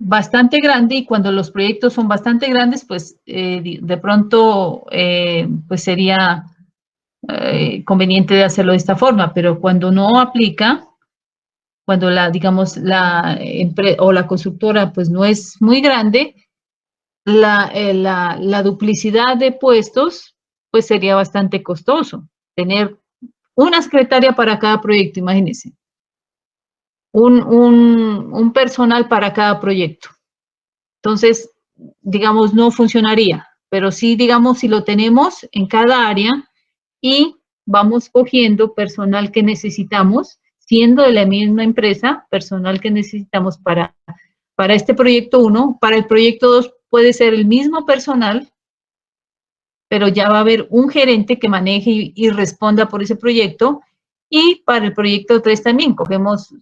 bastante grande, y cuando los proyectos son bastante grandes, pues de pronto pues sería conveniente de hacerlo de esta forma, pero cuando no aplica, cuando digamos, la empresa o la constructora pues no es muy grande, la duplicidad de puestos pues sería bastante costoso. Tener una secretaria para cada proyecto, imagínense. Un personal para cada proyecto. Entonces, digamos, no funcionaría, pero sí, digamos, si lo tenemos en cada área y vamos cogiendo personal que necesitamos, siendo de la misma empresa, personal que necesitamos para este proyecto 1, para el proyecto 2 puede ser el mismo personal, pero ya va a haber un gerente que maneje y responda por ese proyecto. Y para el proyecto 3 también cogemos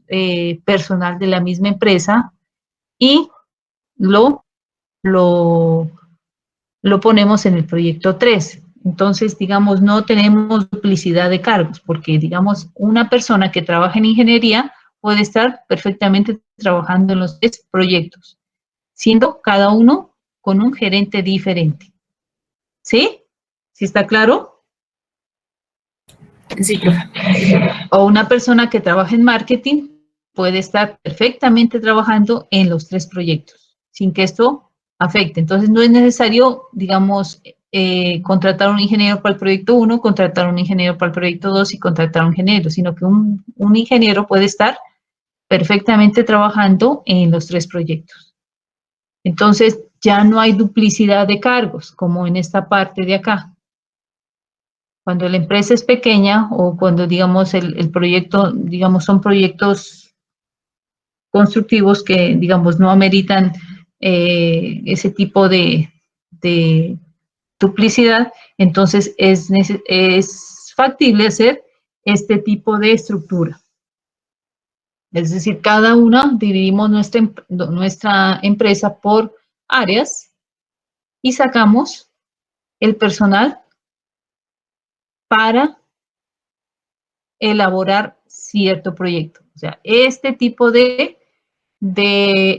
personal de la misma empresa y lo ponemos en el proyecto 3. Entonces, digamos, no tenemos duplicidad de cargos, porque, digamos, una persona que trabaja en ingeniería puede estar perfectamente trabajando en los 3 proyectos, siendo cada uno con un gerente diferente. ¿Sí? ¿Sí está claro? Sí, profe. O una persona que trabaja en marketing puede estar perfectamente trabajando en los 3 proyectos, sin que esto afecte. Entonces, no es necesario, digamos, contratar un ingeniero para el proyecto 1, contratar un ingeniero para el proyecto 2 y contratar un ingeniero, sino que un ingeniero puede estar perfectamente trabajando en los 3 proyectos. Entonces, ya no hay duplicidad de cargos, como en esta parte de acá. Cuando la empresa es pequeña o cuando, digamos, el proyecto, digamos, son proyectos constructivos que, digamos, no ameritan ese tipo de duplicidad, entonces es factible hacer este tipo de estructura. Es decir, cada una dividimos nuestra empresa por áreas y sacamos el personal para elaborar cierto proyecto. O sea, este tipo de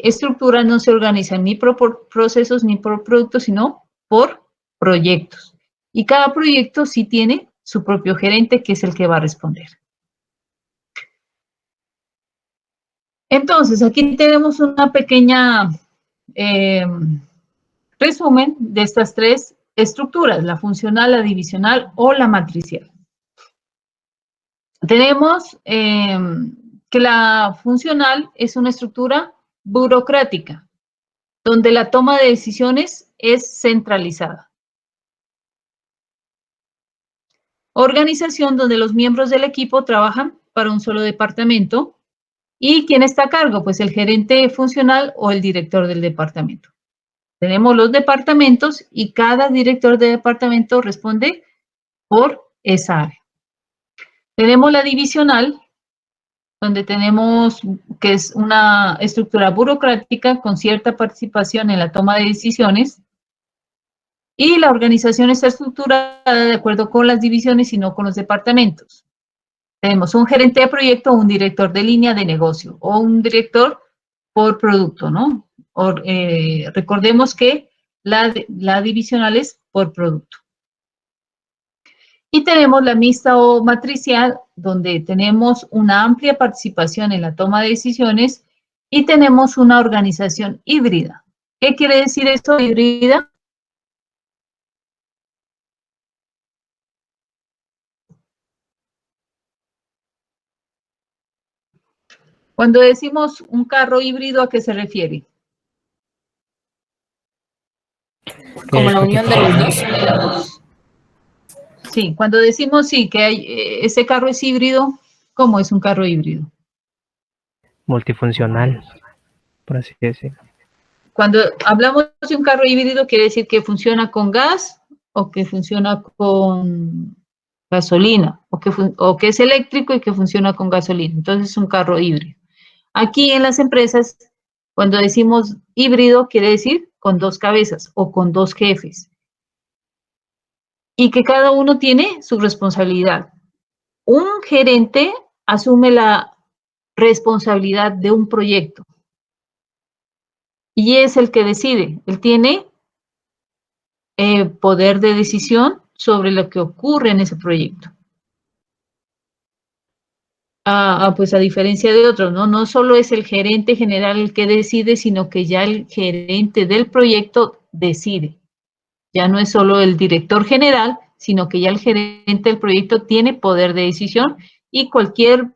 estructura no se organiza ni por procesos ni por productos, sino por proyectos. Y cada proyecto sí tiene su propio gerente, que es el que va a responder. Entonces, aquí tenemos una pequeña resumen de estas 3 estructuras, la funcional, la divisional o la matricial. Tenemos que la funcional es una estructura burocrática, donde la toma de decisiones es centralizada. Organización donde los miembros del equipo trabajan para un solo departamento. ¿Y quién está a cargo? Pues el gerente funcional o el director del departamento. Tenemos los departamentos y cada director de departamento responde por esa área. Tenemos la divisional, donde tenemos que es una estructura burocrática con cierta participación en la toma de decisiones. Y la organización está estructurada de acuerdo con las divisiones y no con los departamentos. Tenemos un gerente de proyecto, un director de línea de negocio o un director por producto, ¿no? Recordemos que la divisional es por producto. Y tenemos la mixta o matricial, donde tenemos una amplia participación en la toma de decisiones y tenemos una organización híbrida. ¿Qué quiere decir esto, híbrida? Cuando decimos un carro híbrido, ¿a qué se refiere? Como la unión de los dos. Sí, cuando decimos sí, que ese carro es híbrido, ¿cómo es un carro híbrido? Multifuncional, por así decirlo. Cuando hablamos de un carro híbrido, quiere decir que funciona con gas o que funciona con gasolina, o que es eléctrico y que funciona con gasolina. Entonces es un carro híbrido. Aquí en las empresas, cuando decimos híbrido, quiere decir con 2 cabezas o con 2 jefes. Y que cada uno tiene su responsabilidad. Un gerente asume la responsabilidad de un proyecto. y es el que decide. Él tiene poder de decisión sobre lo que ocurre en ese proyecto. Pues a diferencia de otros, ¿no? No solo es el gerente general el que decide, sino que ya el gerente del proyecto decide. Ya no es solo el director general, sino que ya el gerente del proyecto tiene poder de decisión y cualquier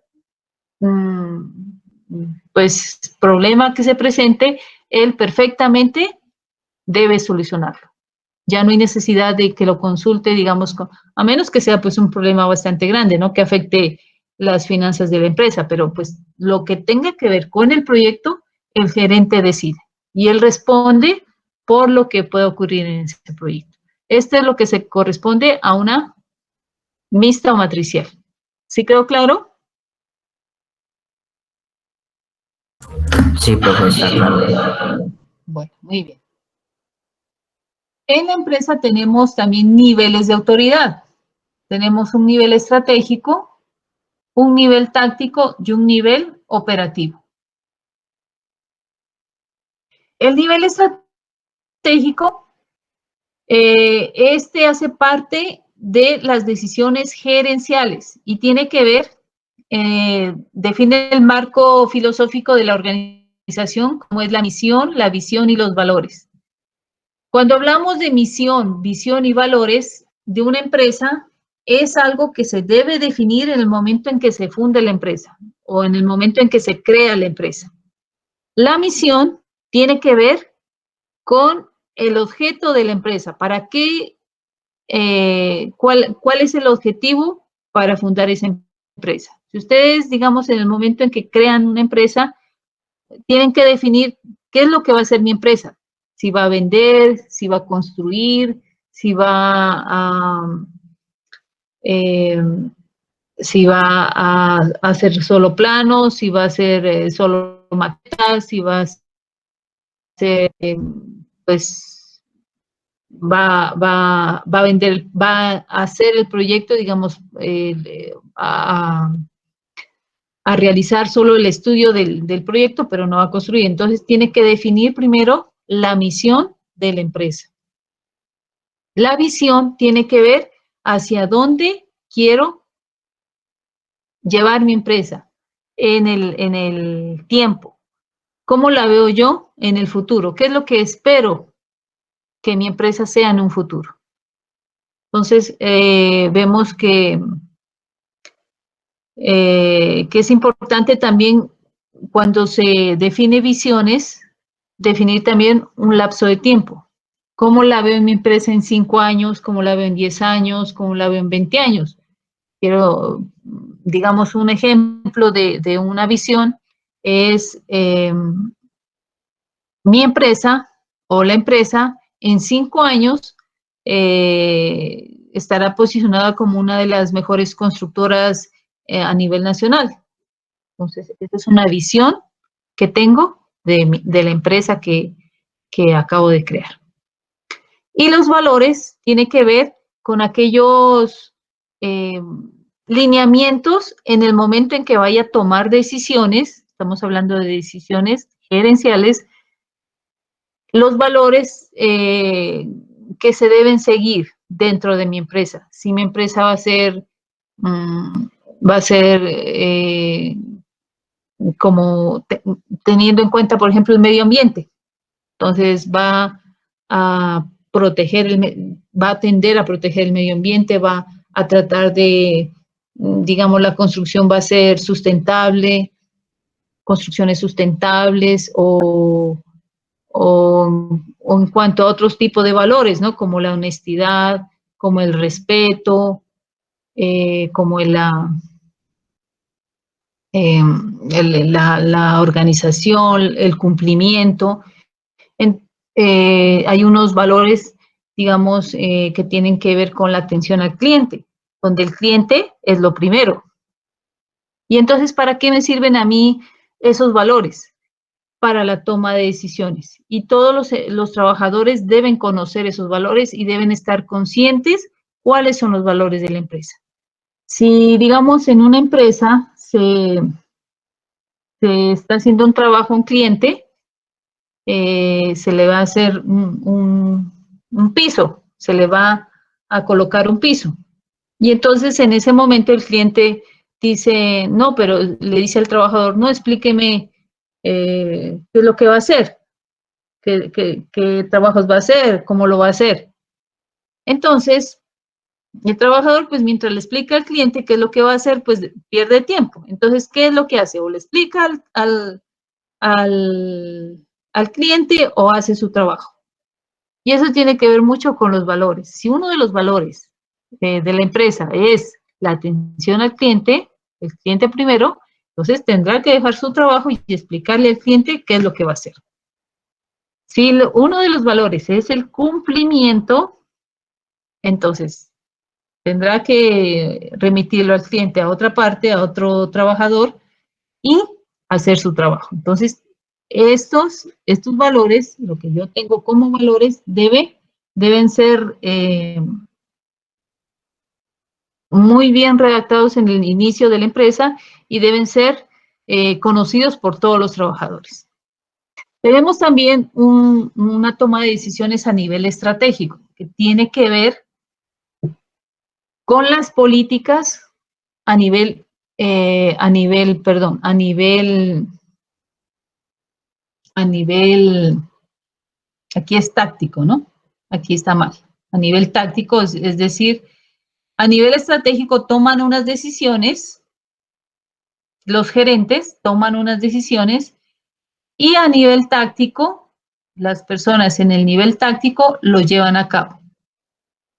pues problema que se presente, él perfectamente debe solucionarlo. Ya no hay necesidad de que lo consulte, digamos, a menos que sea pues un problema bastante grande, ¿no? Que afecte las finanzas de la empresa, pero pues lo que tenga que ver con el proyecto, el gerente decide y él responde por lo que pueda ocurrir en ese proyecto. Este es lo que se corresponde a una mixta o matricial. ¿Sí quedó claro? Sí, profesor. Bueno, muy bien. En la empresa tenemos también niveles de autoridad. Tenemos un nivel estratégico, un nivel táctico y un nivel operativo. El nivel estratégico, este hace parte de las decisiones gerenciales y tiene que ver, define el marco filosófico de la organización, como es la misión, la visión y los valores. Cuando hablamos de misión, visión y valores de una empresa, es algo que se debe definir en el momento en que se funde la empresa o en el momento en que se crea la empresa. La misión tiene que ver con el objeto de la empresa. ¿Para qué? ¿Cuál es el objetivo para fundar esa empresa? Si ustedes, digamos, en el momento en que crean una empresa, tienen que definir qué es lo que va a hacer mi empresa. Si va a vender, si va a construir, si va si va a hacer solo planos, si va a hacer solo maquetas, si va a hacer, pues, va a vender, va a hacer el proyecto, digamos, a realizar solo el estudio del proyecto, pero no va a construir. Entonces, tiene que definir primero la misión de la empresa. La visión tiene que ver hacia dónde quiero llevar mi empresa en el tiempo. ¿Cómo la veo yo en el futuro? ¿Qué es lo que espero que mi empresa sea en un futuro? Entonces, vemos que es importante también cuando se define visiones, definir también un lapso de tiempo. ¿Cómo la veo en mi empresa en 5 años? ¿Cómo la veo en 10 años? ¿Cómo la veo en 20 años? Quiero, digamos, un ejemplo de una visión es mi empresa o la empresa en 5 años estará posicionada como una de las mejores constructoras a nivel nacional. Entonces, esta es una visión que tengo de la empresa que acabo de crear. Y los valores tienen que ver con aquellos lineamientos en el momento en que vaya a tomar decisiones, estamos hablando de decisiones gerenciales, los valores que se deben seguir dentro de mi empresa. Si mi empresa va a ser como teniendo en cuenta, por ejemplo, el medio ambiente. Entonces va a va a tender a proteger el medio ambiente, va a tratar de, digamos, la construcción va a ser sustentable, construcciones sustentables o en cuanto a otros tipos de valores, ¿no? Como la honestidad, como el respeto, como la organización, el cumplimiento. Hay unos valores, digamos, que tienen que ver con la atención al cliente, donde el cliente es lo primero. Y entonces, ¿para qué me sirven a mí esos valores? Para la toma de decisiones. Y todos los trabajadores deben conocer esos valores y deben estar conscientes cuáles son los valores de la empresa. Si, digamos, en una empresa se está haciendo un trabajo a un cliente, se le va a hacer un piso, se le va a colocar un piso. Y entonces en ese momento el cliente dice, no, pero le dice al trabajador, no, explíqueme qué es lo que va a hacer, qué trabajos va a hacer, cómo lo va a hacer. Entonces, el trabajador, pues mientras le explica al cliente qué es lo que va a hacer, pues pierde tiempo. Entonces, ¿qué es lo que hace? O le explica al cliente o hace su trabajo. Y eso tiene que ver mucho con los valores. Si uno de los valores de la empresa es la atención al cliente, el cliente primero, entonces tendrá que dejar su trabajo y explicarle al cliente qué es lo que va a hacer. Si uno de los valores es el cumplimiento, entonces tendrá que remitirlo al cliente a otra parte, a otro trabajador y hacer su trabajo. Entonces, estos valores, lo que yo tengo como valores, deben ser muy bien redactados en el inicio de la empresa y deben ser conocidos por todos los trabajadores. Tenemos también una toma de decisiones a nivel estratégico, que tiene que ver con las políticas a nivel, aquí es táctico, ¿no? Aquí está mal. A nivel táctico, es decir, a nivel estratégico toman unas decisiones, los gerentes toman unas decisiones y a nivel táctico, las personas en el nivel táctico lo llevan a cabo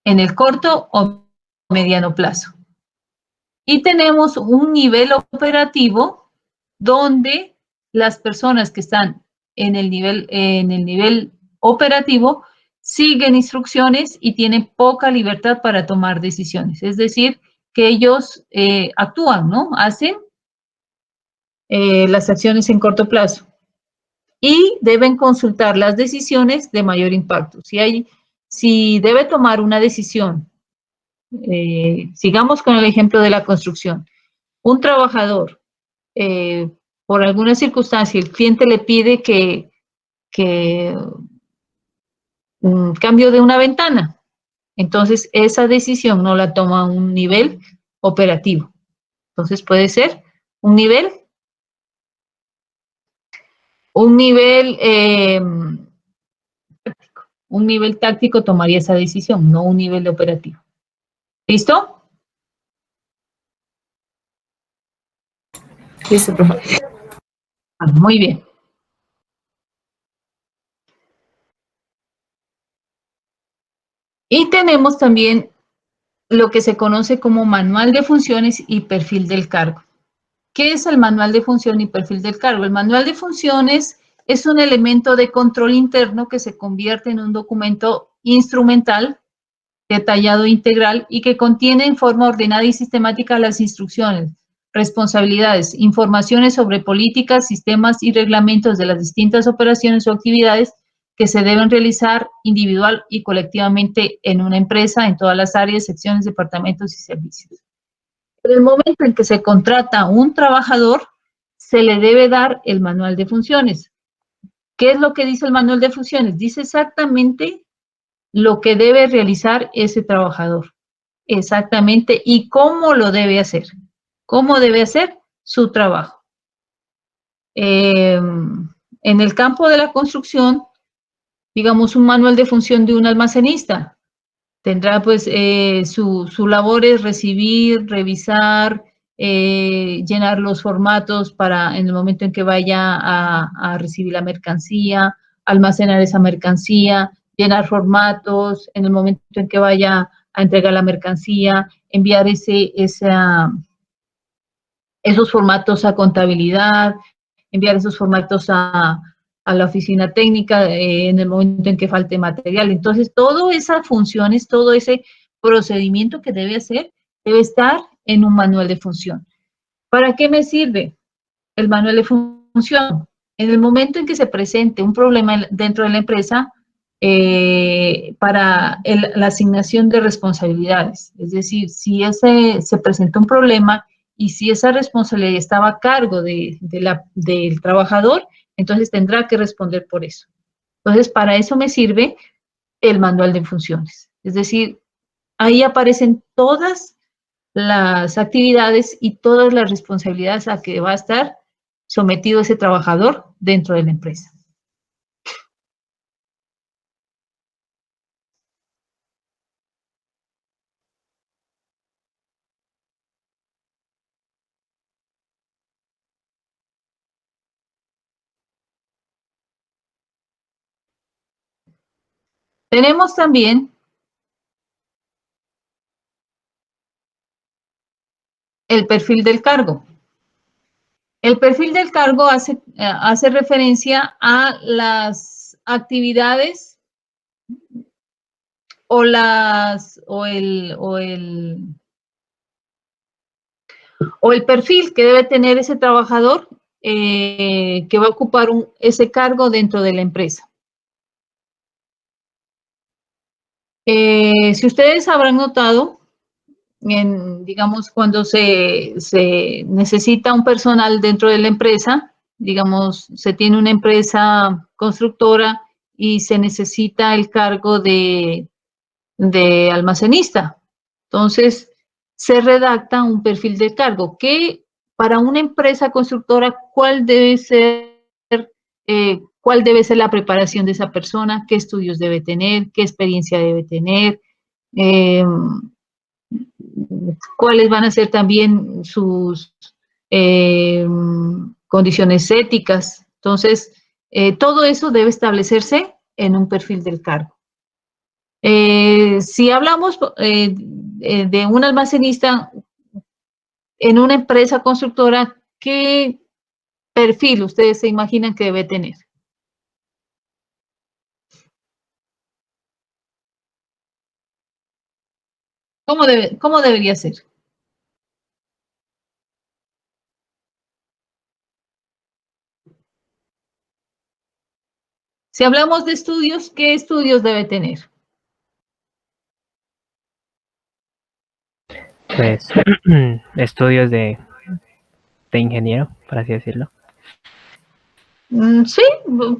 en el corto o mediano plazo. Y tenemos un nivel operativo donde las personas que están en el nivel operativo siguen instrucciones y tienen poca libertad para tomar decisiones. Es decir, que ellos actúan, ¿no? Hacen las acciones en corto plazo y deben consultar las decisiones de mayor impacto. Si debe tomar una decisión, sigamos con el ejemplo de la construcción. Un trabajador, por alguna circunstancia, el cliente le pide que un cambio de una ventana. Entonces, esa decisión no la toma a un nivel operativo. Entonces, puede ser un nivel táctico tomaría esa decisión, no un nivel operativo. ¿Listo? Listo, profe. Muy bien. Y tenemos también lo que se conoce como manual de funciones y perfil del cargo. ¿Qué es el manual de función y perfil del cargo? El manual de funciones es un elemento de control interno que se convierte en un documento instrumental, detallado e integral y que contiene en forma ordenada y sistemática las instrucciones, responsabilidades, informaciones sobre políticas, sistemas y reglamentos de las distintas operaciones o actividades que se deben realizar individual y colectivamente en una empresa, en todas las áreas, secciones, departamentos y servicios. En el momento en que se contrata un trabajador, se le debe dar el manual de funciones. ¿Qué es lo que dice el manual de funciones? Dice exactamente lo que debe realizar ese trabajador. Exactamente. ¿Y cómo lo debe hacer? ¿Cómo debe hacer su trabajo? En el campo de la construcción, digamos, un manual de función de un almacenista. Tendrá pues su labor es recibir, revisar, llenar los formatos para en el momento en que vaya a recibir la mercancía, almacenar esa mercancía, llenar formatos, en el momento en que vaya a entregar la mercancía, enviar esos formatos a contabilidad, enviar esos formatos a la oficina técnica en el momento en que falte material. Entonces, todas esas funciones, todo ese procedimiento que debe hacer, debe estar en un manual de función. ¿Para qué me sirve el manual de función? En el momento en que se presente un problema dentro de la empresa, para la asignación de responsabilidades. Es decir, si se presenta un problema y si esa responsabilidad estaba a cargo del trabajador, entonces tendrá que responder por eso. Entonces, para eso me sirve el manual de funciones. Es decir, ahí aparecen todas las actividades y todas las responsabilidades a que va a estar sometido ese trabajador dentro de la empresa. Tenemos también el perfil del cargo. El perfil del cargo hace referencia a las actividades o el perfil que debe tener ese trabajador que va a ocupar ese cargo dentro de la empresa. Si ustedes habrán notado, digamos, cuando se necesita un personal dentro de la empresa, digamos, se tiene una empresa constructora y se necesita el cargo de almacenista. Entonces, se redacta un perfil de cargo que para una empresa constructora, ¿cuál debe ser la preparación de esa persona? ¿Qué estudios debe tener? ¿Qué experiencia debe tener? ¿Cuáles van a ser también sus condiciones éticas? Entonces, todo eso debe establecerse en un perfil del cargo. Si hablamos de un almacenista en una empresa constructora, ¿qué perfil ustedes se imaginan que debe tener? ¿Cómo debería ser? Si hablamos de estudios, ¿qué estudios debe tener? Pues estudios de ingeniero, por así decirlo. Sí,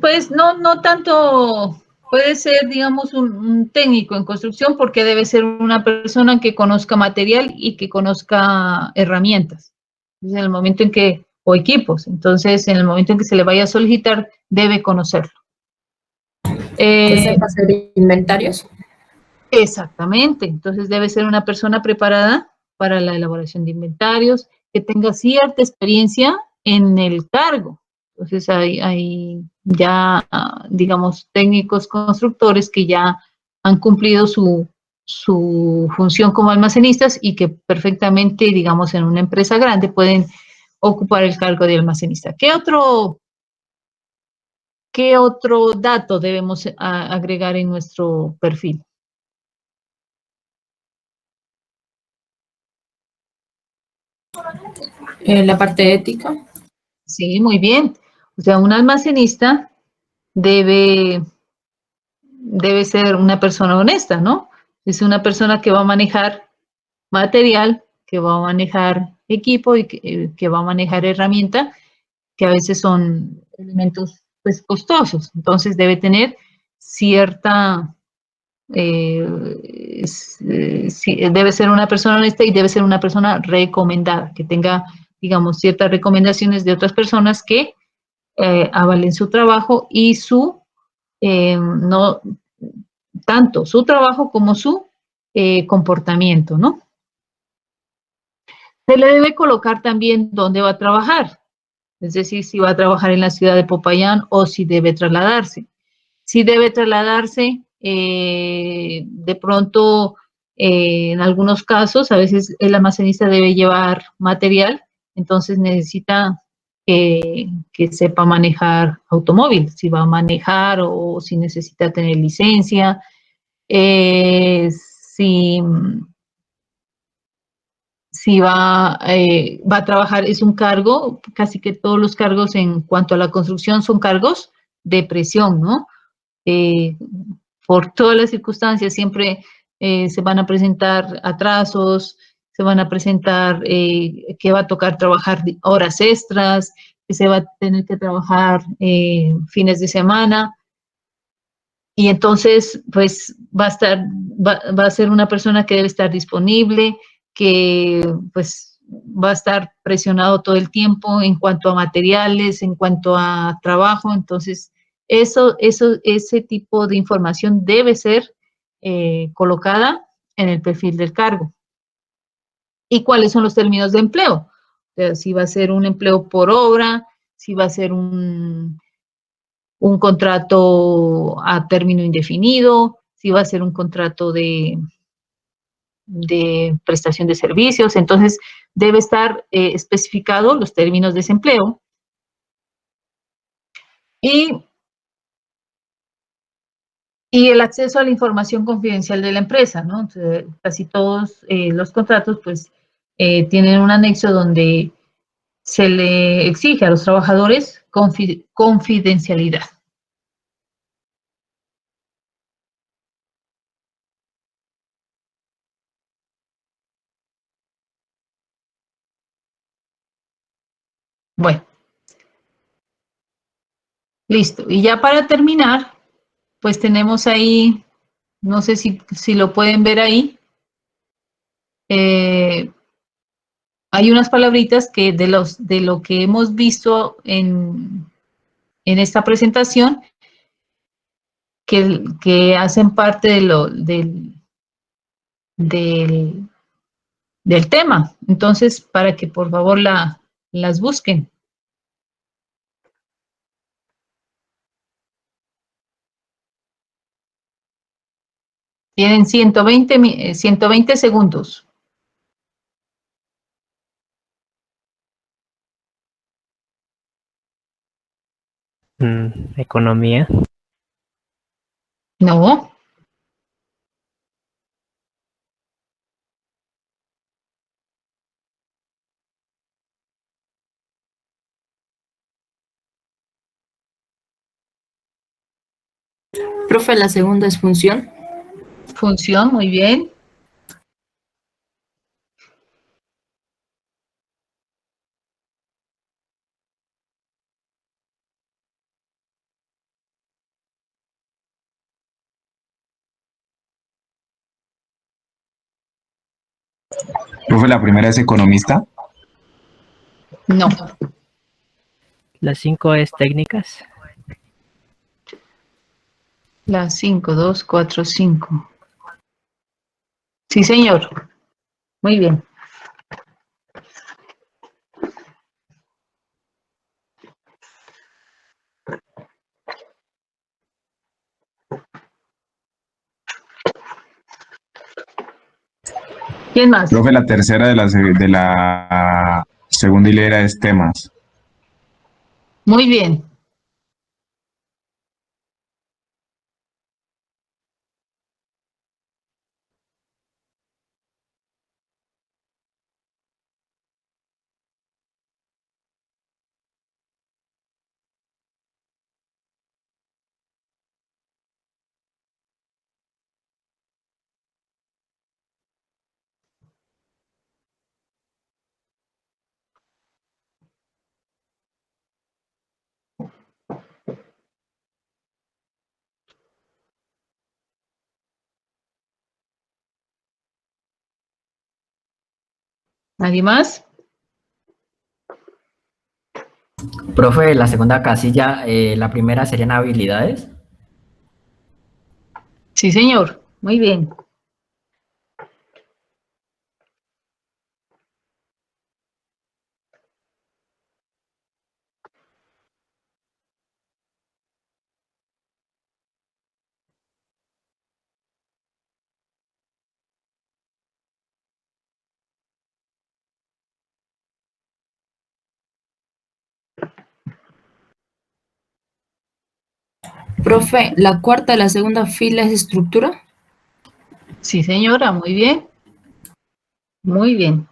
pues no tanto, puede ser, digamos, un técnico en construcción porque debe ser una persona que conozca material y que conozca herramientas. En el momento en que, o equipos, entonces en el momento en que se le vaya a solicitar, debe conocerlo. ¿Que sepa hacer inventarios? Exactamente, entonces debe ser una persona preparada para la elaboración de inventarios, que tenga cierta experiencia en el cargo. Entonces hay ya, digamos, técnicos constructores que ya han cumplido su función como almacenistas y que perfectamente, digamos, en una empresa grande pueden ocupar el cargo de almacenista. ¿Qué otro dato debemos agregar en nuestro perfil? La parte ética. Sí, muy bien. O sea, un almacenista debe ser una persona honesta, ¿no? Es una persona que va a manejar material, que va a manejar equipo y que va a manejar herramienta, que a veces son elementos pues costosos. Entonces debe tener cierta, debe ser una persona honesta y debe ser una persona recomendada, que tenga, digamos, ciertas recomendaciones de otras personas que avalen su trabajo y no tanto su trabajo como su comportamiento, ¿no? Se le debe colocar también dónde va a trabajar, es decir, si va a trabajar en la ciudad de Popayán o si debe trasladarse. Si debe trasladarse, de pronto, en algunos casos, a veces el almacenista debe llevar material, entonces necesita que sepa manejar automóvil, si va a manejar o si necesita tener licencia, si va a trabajar, es un cargo, casi que todos los cargos en cuanto a la construcción son cargos de presión, ¿no? Por todas las circunstancias siempre se van a presentar atrasos, se van a presentar que va a tocar trabajar horas extras, que se va a tener que trabajar fines de semana. y entonces, pues, va a ser una persona que debe estar disponible, que, pues, va a estar presionado todo el tiempo en cuanto a materiales, en cuanto a trabajo. Entonces, ese tipo de información debe ser colocada en el perfil del cargo. ¿Y cuáles son los términos de empleo? O sea, si va a ser un empleo por obra, si va a ser un contrato a término indefinido, si va a ser un contrato de prestación de servicios. Entonces, debe estar especificado los términos de ese empleo y, y el acceso a la información confidencial de la empresa, ¿no? Entonces, casi todos los contratos, pues, tienen un anexo donde se le exige a los trabajadores confidencialidad. Bueno, listo. Y ya para terminar, pues tenemos ahí, no sé si lo pueden ver ahí, eh, hay unas palabritas que de lo que hemos visto en esta presentación que hacen parte del, del tema. Entonces, para que por favor las busquen. Tienen 120 segundos. Economía, No, Profe, la segunda es función. función, muy bien. Profe, la primera es economista. No, las 5 es técnicas, las 5, 2, 4, 5. Sí, señor. Muy bien. ¿Quién más? Profe, la tercera de la segunda hilera es temas. Muy bien. ¿Nadie más? Profe, la segunda casilla, la primera serían habilidades. Sí, señor. Muy bien. Profe, la cuarta de la segunda fila es estructura. Sí, señora. Muy bien. Muy bien.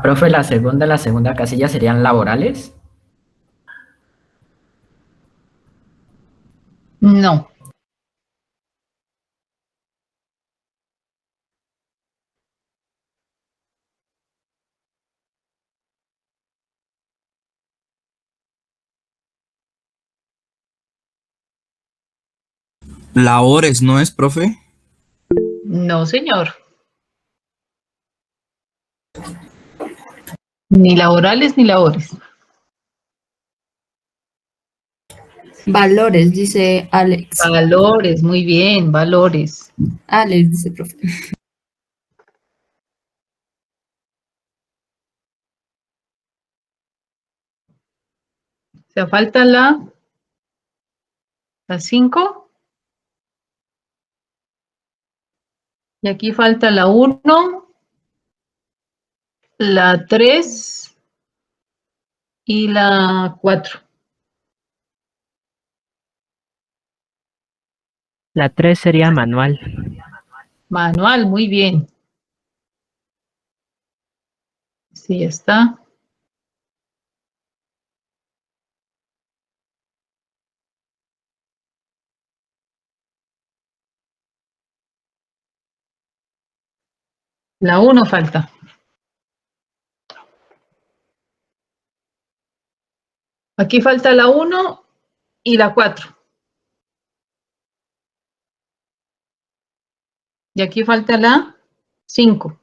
Profe, la segunda casilla serían laborales. No. Labores, ¿no es, profe? No, señor. Ni laborales ni labores. Valores, dice Alex. Valores, muy bien, valores. Alex, dice profe. O sea, falta la 5 y aquí falta la 1, la 3 y la 4. La 3 sería manual. Manual, muy bien. Sí, está. La 1 falta. Aquí falta la 1 y la 4. Y aquí falta la 5.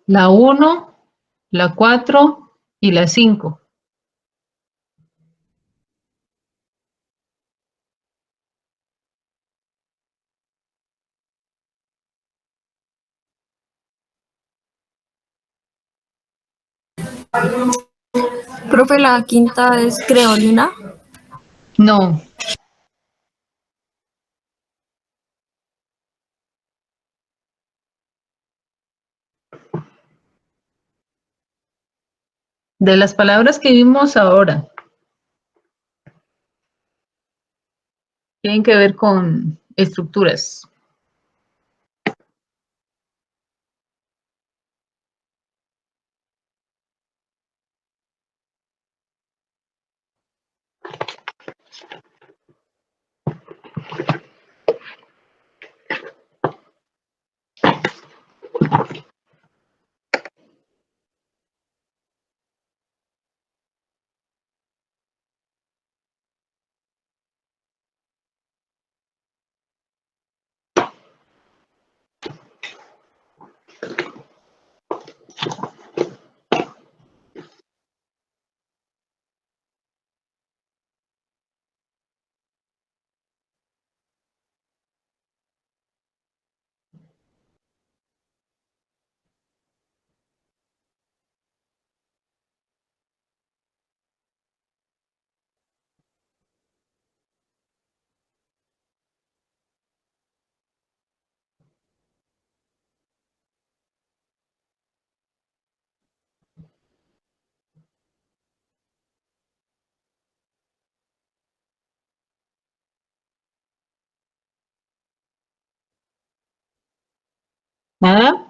La 1, la 4 y la 5. Profe, la quinta es creolina. No. De las palabras que vimos ahora, tienen que ver con estructuras. ¿Nada?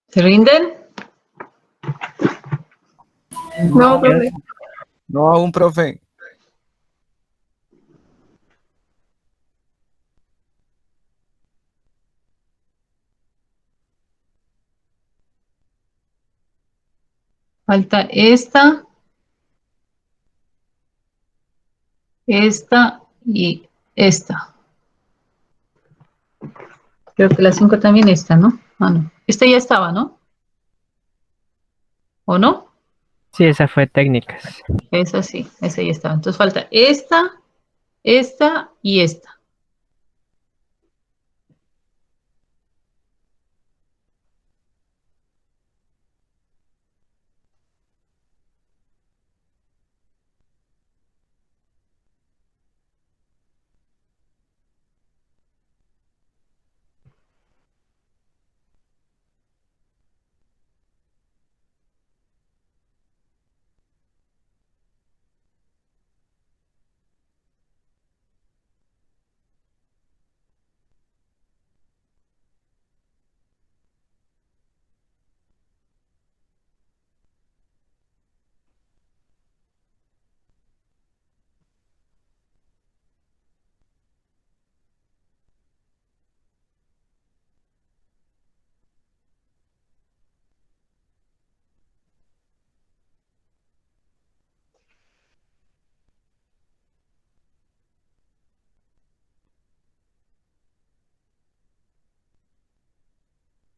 ¿Se rinden? No, profe. No, aún, profe. Falta esta y esta. Creo que la 5 también esta, ¿no? Ah, no. Esta ya estaba, ¿no? ¿O no? Sí, esa fue técnicas. Esa sí, esa ya estaba. Entonces falta esta y esta.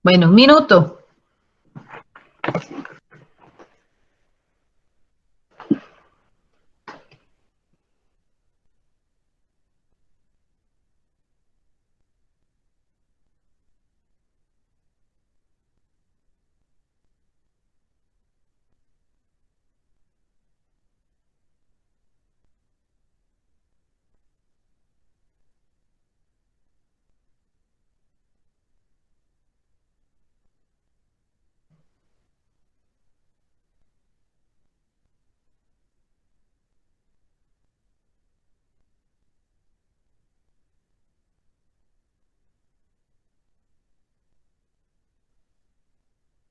Bueno, un minuto.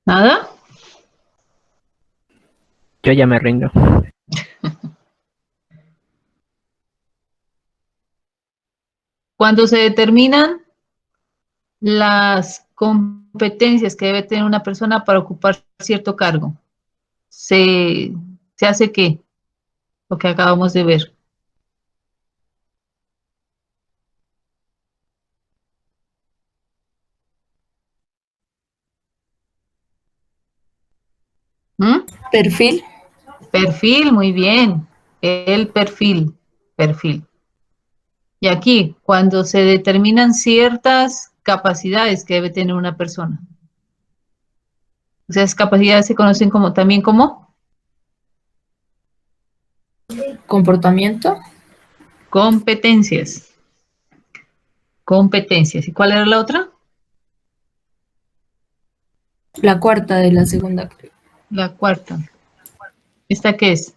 ¿Nada? Yo ya me rindo. Cuando se determinan las competencias que debe tener una persona para ocupar cierto cargo, se hace ¿qué? Lo que acabamos de ver. ¿Mm? Perfil. Perfil, muy bien. El perfil. Y aquí, cuando se determinan ciertas capacidades que debe tener una persona. Esas capacidades se conocen como también como Comportamiento. competencias. Competencias. ¿Y cuál era la otra? La cuarta de la segunda. La cuarta. ¿Esta qué es?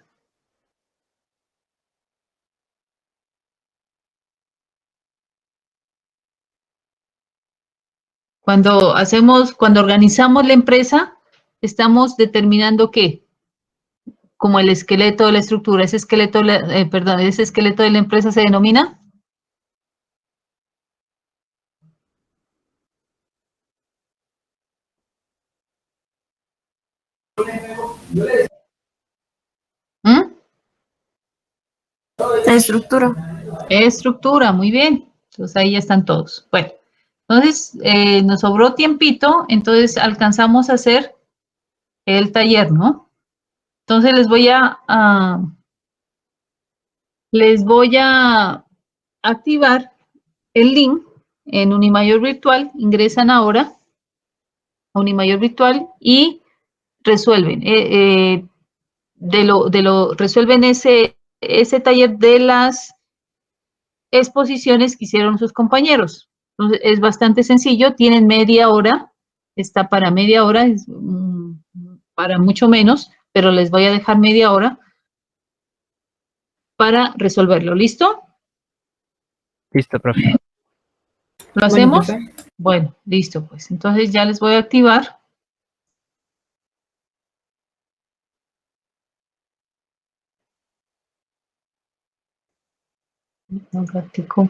Cuando organizamos la empresa, estamos determinando qué, como el esqueleto de la estructura. Ese esqueleto, ese esqueleto de la empresa se denomina ¿Mm? Estructura. Estructura, muy bien. Entonces ahí ya están todos. Bueno, entonces nos sobró tiempito, entonces alcanzamos a hacer el taller, ¿no? Entonces les voy a activar el link en Unimayor Virtual. Ingresan ahora a Unimayor Virtual y resuelven. Resuelven ese taller de las exposiciones que hicieron sus compañeros. Entonces, es bastante sencillo, tienen media hora, está para media hora, es para mucho menos, pero les voy a dejar media hora para resolverlo. ¿Listo? Listo, profe. ¿Lo Bueno, hacemos? profe. Bueno, listo, pues. Entonces ya les voy a activar Un ratico.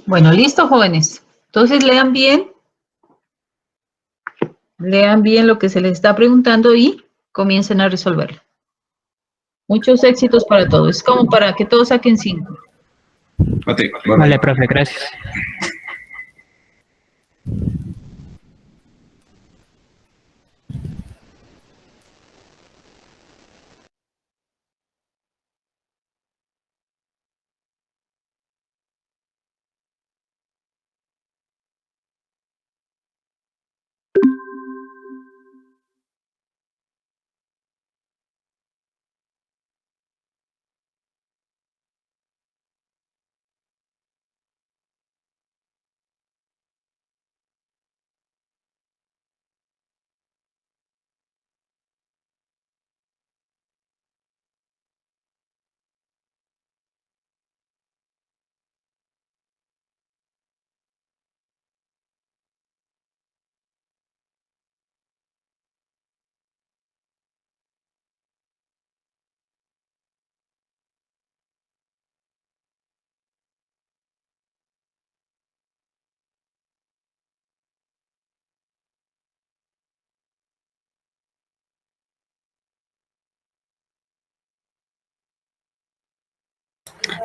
Bueno, listo, jóvenes. Entonces lean bien lo que se les está preguntando y comiencen a resolverlo. Muchos éxitos para todos. Es como para que todos saquen 5. Vale, profe, gracias.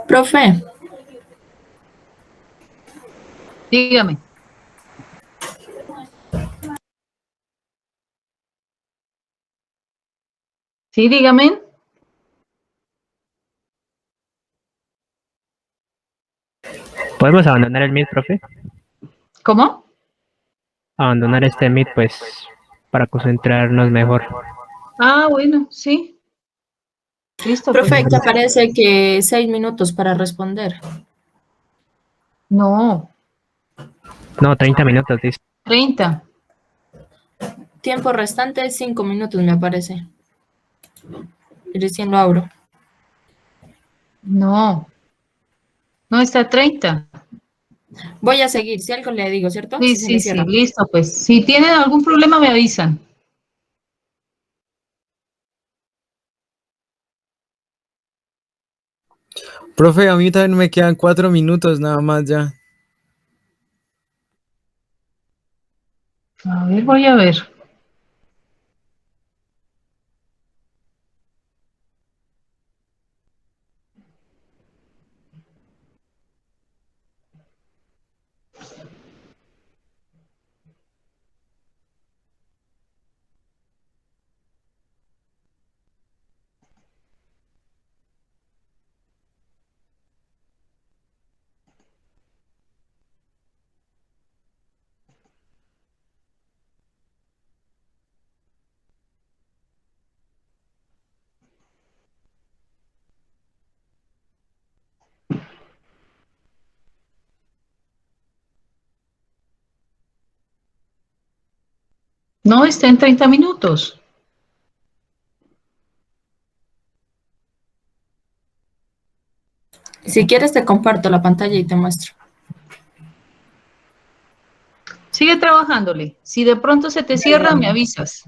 Profe, Dígame. Sí, dígame. ¿Podemos abandonar el Meet, profe? ¿Cómo? Abandonar este Meet, pues, para concentrarnos mejor. Ah, bueno, sí. Listo, pues. profe, que aparece que 6 minutos para responder. No, No, 30 minutos, dice. 30. Tiempo restante, 5 minutos me aparece. Y recién lo abro. No, no está 30. Voy a seguir, si algo le digo, ¿cierto? Sí, Si se me sí, sí, cierra. listo, pues. Si tienen algún problema, me avisan. Profe, a mí también me quedan 4 minutos nada más ya. A ver, voy a ver. No, está en 30 minutos. Si quieres te comparto la pantalla y te muestro. Sigue trabajándole. Si de pronto se te cierra, me avisas.